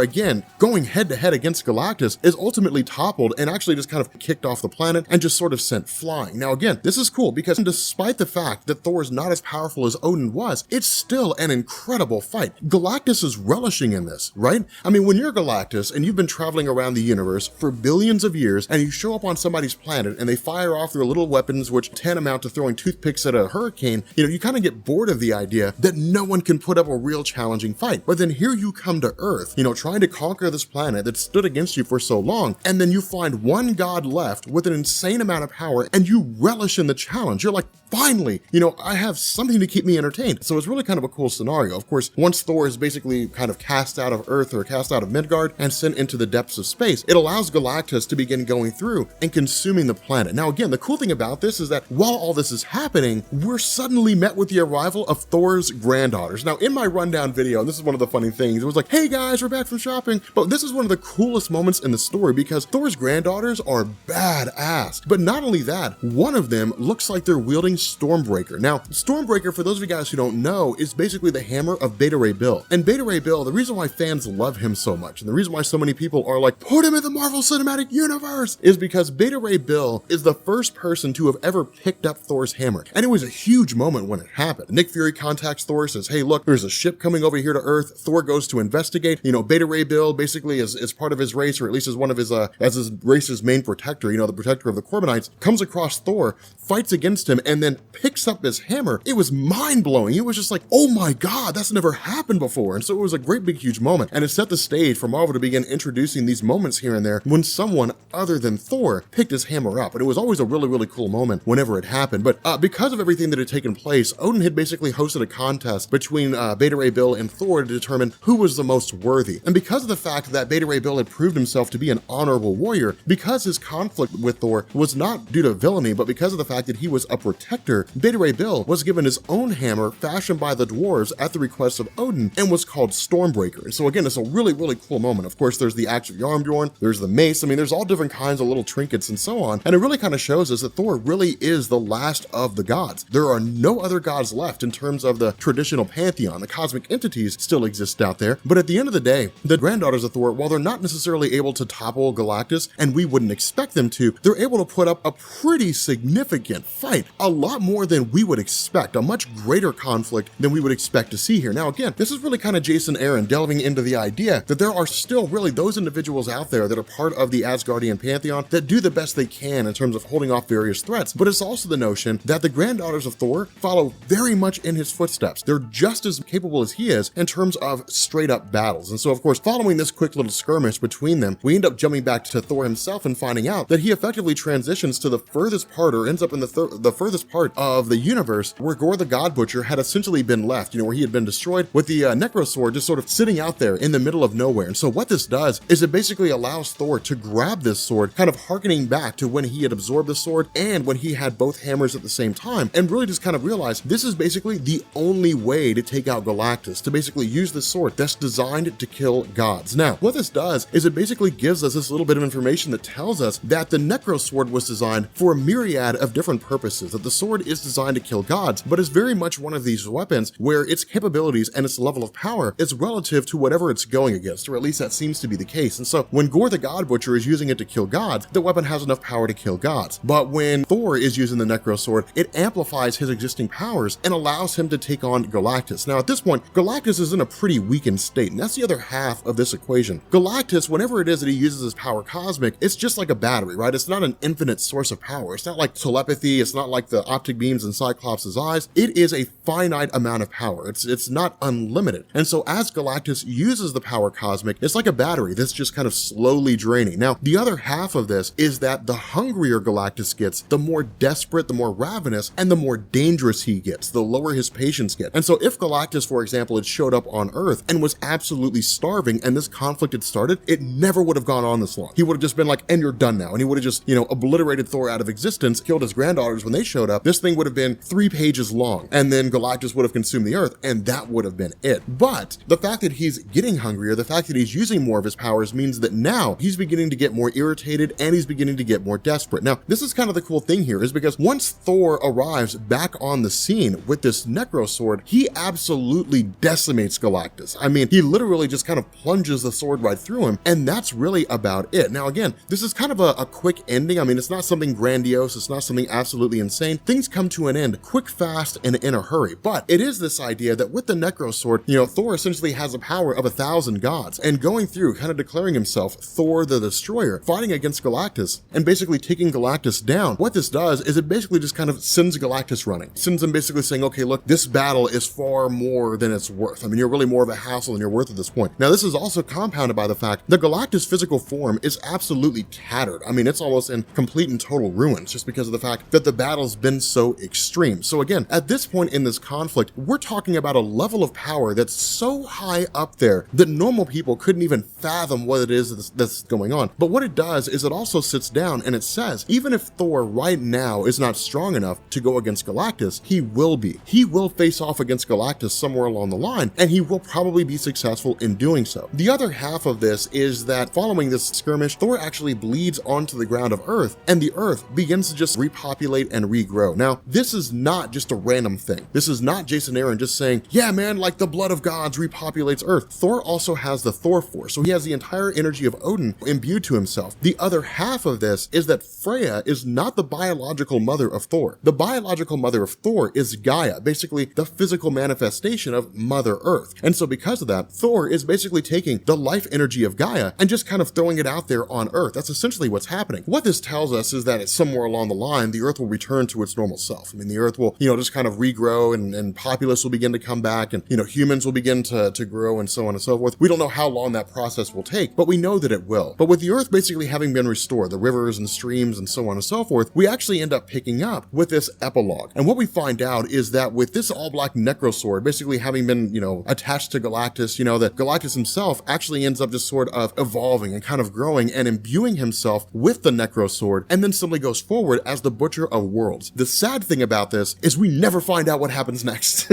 again, going head to head against Galactus, is ultimately toppled and actually just kind of kicked off the planet and just sort of sent flying. Now again, this is cool, because despite the fact that Thor is not as powerful as Odin was, it's still an incredible fight. Galactus is relishing in this, right? I mean, when you're Galactus and you've been traveling around the universe for billions of years, and you show up on somebody's planet and they fire off their little weapons, which tantamount to throwing toothpicks at a hurricane, you kind of get bored of the idea that no one can put up a real challenging fight. But then here you come to Earth, trying to conquer this planet that stood against you for so long, and then you find one god left with an insane amount of power, and you relish in the challenge. You're like, finally, I have something to keep me entertained. So it's really kind of a cool scenario. Of course, once Thor is basically kind of cast out of Earth, or cast out of Midgard and sent into the depths of space, it allows Galactus to begin going through and consuming the planet. Now again, the cool thing about this is that while all this is happening, we're suddenly met with the arrival of Thor's granddaughters. Now in my rundown video, and this is one of the funny things, it was like, hey guys, we're back from shopping. But this is one of the coolest moments in the story, because Thor's granddaughters are badass. But not only that, one of them looks like they're wielding Stormbreaker. Now, Stormbreaker, for those of you guys who don't know, is basically the hammer of Beta Ray Bill. And Beta Ray Bill, the reason why fans love him so much, and the reason why so many people are like, put him in the Marvel Cinematic Universe, is because Beta Ray Bill is the first person to have ever picked up Thor's hammer. And it was a huge moment when it happened. Nick Fury contacts Thor, says, hey, look, there's a ship coming over here to Earth. Thor goes to investigate. Beta Ray Bill basically is part of his race, or at least is one of his, as his race's main protector, the protector of the Corbinites, comes across Thor, fights against him, and then picks up his hammer. It was mind-blowing. It was just like, oh my god, that's never happened before. And so it was a great big huge moment, and it set the stage for Marvel to begin introducing these moments here and there when someone other than Thor picked his hammer up. And it was always a really, really cool moment whenever it happened. But because of everything that had taken place, Odin had basically hosted a contest between Beta Ray Bill and Thor to determine who was the most worthy. And because of the fact that Beta Ray Bill Bill had proved himself to be an honorable warrior, because his conflict with Thor was not due to villainy, but because of the fact that he was a protector, Beta Ray Bill was given his own hammer fashioned by the dwarves at the request of Odin and was called Stormbreaker. And so again, it's a really cool moment. Of course, there's the axe of Jarnbjorn, there's the mace. I mean, there's all different kinds of little trinkets and so on. And it really kind of shows us that Thor really is the last of the gods. There are no other gods left in terms of the traditional pantheon. The cosmic entities still exist out there. But at the end of the day, the granddaughters of Thor, while they're not necessarily able to topple Galactus, and we wouldn't expect them to, they're able to put up a pretty significant fight. A lot more than we would expect. A much greater conflict than we would expect to see here. Now again, this is really kind of Jason Aaron delving into the idea that there are still really those individuals out there that are part of the Asgardian pantheon that do the best they can in terms of holding off various threats, but it's also the notion that the granddaughters of Thor follow very much in his footsteps. They're just as capable as he is in terms of straight up battles. And so of course, following this quick little skirmish between them, we end up jumping back to Thor himself and finding out that he effectively transitions to the furthest part, or ends up in the furthest part of the universe where Gorr the God Butcher had essentially been left, where he had been destroyed, with the Necro Sword just sort of sitting out there in the middle of nowhere. And so what this does is it basically allows Thor to grab this sword, kind of harkening back to when he had absorbed the sword and when he had both hammers at the same time, and really just kind of realize this is basically the only way to take out Galactus, to basically use this sword that's designed to kill gods. Now, what this does is it basically gives us this little bit of information that tells us that the Necro Sword was designed for a myriad of different purposes, that the sword is designed to kill gods, but is very much one of these weapons where its capabilities and its level of power is relative to whatever it's going against, or at least that seems to be the case. And so when Gorr the God Butcher is using it to kill gods, the weapon has enough power to kill gods. But when Thor is using the Necro Sword, it amplifies his existing powers and allows him to take on Galactus. Now at this point, Galactus is in a pretty weakened state, and that's the other half of this equation. Galactus, whenever it is that he uses his power cosmic, it's just like a battery, right? It's not an infinite source of power. It's not like telepathy. It's not like the optic beams in Cyclops' eyes. It is a finite amount of power. It's not unlimited. And so as Galactus uses the power cosmic, it's like a battery that's just kind of slowly draining. Now, the other half of this is that the hungrier Galactus gets, the more desperate, the more ravenous, and the more dangerous he gets, the lower his patience get. And so if Galactus, for example, had showed up on Earth and was absolutely starving and this conflict had started, it never would have gone on this long. He would have just been like, and you're done now. And he would have just, obliterated Thor out of existence, killed his granddaughters when they showed up. This thing would have been 3 pages long, and then Galactus would have consumed the Earth, and that would have been it. But the fact that he's getting hungrier, the fact that he's using more of his powers, means that now he's beginning to get more irritated and he's beginning to get more desperate. Now, this is kind of the cool thing here, is because once Thor arrives back on the scene with this Necro Sword, he absolutely decimates Galactus. I mean, he literally just kind of plunges the sword right through him, and that's really about it. Now, again, this is kind of a quick ending. I mean, it's not something grandiose. It's not something absolutely insane. Things come to an end quick, fast, and in a hurry. But it is this idea that with the Necro Sword, Thor essentially has the power of 1,000 gods, and going through, kind of declaring himself Thor the Destroyer, fighting against Galactus, and basically taking Galactus down. What this does is it basically just kind of sends Galactus running. Sends him basically saying, okay, look, this battle is far more than it's worth. I mean, you're really more of a hassle than you're worth at this point. Now, this is also compounded by the fact that Galactus' physical form is absolutely tattered. I mean, it's almost in complete and total ruins just because of the fact that the battle's been so extreme. So again, at this point in this conflict, we're talking about a level of power that's so high up there that normal people couldn't even fathom what it is that's going on. But what it does is it also sits down and it says, even if Thor right now is not strong enough to go against Galactus, he will be. He will face off against Galactus somewhere along the line, and he will probably be successful in doing so. The other half of this is that following this skirmish, Thor actually bleeds onto the ground of Earth, and the Earth begins to just repopulate and regrow. Now, this is not just a random thing. This is not Jason Aaron just saying, yeah, man, like the blood of gods repopulates Earth. Thor also has the Thor Force, so he has the entire energy of Odin imbued to himself. The other half of this is that Freya is not the biological mother of Thor. The biological mother of Thor is Gaia, basically the physical manifestation of Mother Earth. And so because of that, Thor is basically taking the life energy of Gaia and just kind of throwing it out there on Earth. That's essentially what's happening. What this tells us is that somewhere along the line, the Earth will return to its normal self. I mean, the Earth will, just kind of regrow, and populace will begin to come back, and, humans will begin to grow, and so on and so forth. We don't know how long that process will take, but we know that it will. But with the Earth basically having been restored, the rivers and streams and so on and so forth, we actually end up picking up with this epilogue. And what we find out is that with this all-black Necro Sword basically having been, attached to Galactus, that Galactus himself actually ends up just sort sort of evolving and kind of growing and imbuing himself with the Necro Sword, and then simply goes forward as the Butcher of Worlds. The sad thing about this is we never find out what happens next.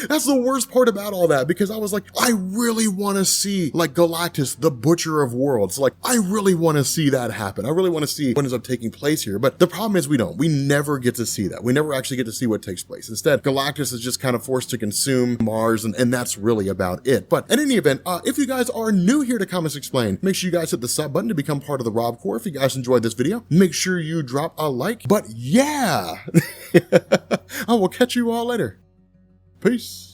That's the worst part about all that, because I was like, I really want to see like Galactus, the Butcher of Worlds. Like, I really want to see that happen. I really want to see what ends up taking place here. But the problem is we don't. We never get to see that. We never actually get to see what takes place. Instead, Galactus is just kind of forced to consume Mars, and that's really about it. But in any event, if you guys are new here to Comics Explained, make sure you guys hit the sub button to become part of the Rob Corps. If you guys enjoyed this video, make sure you drop a like. But yeah, I will catch you all later. Peace.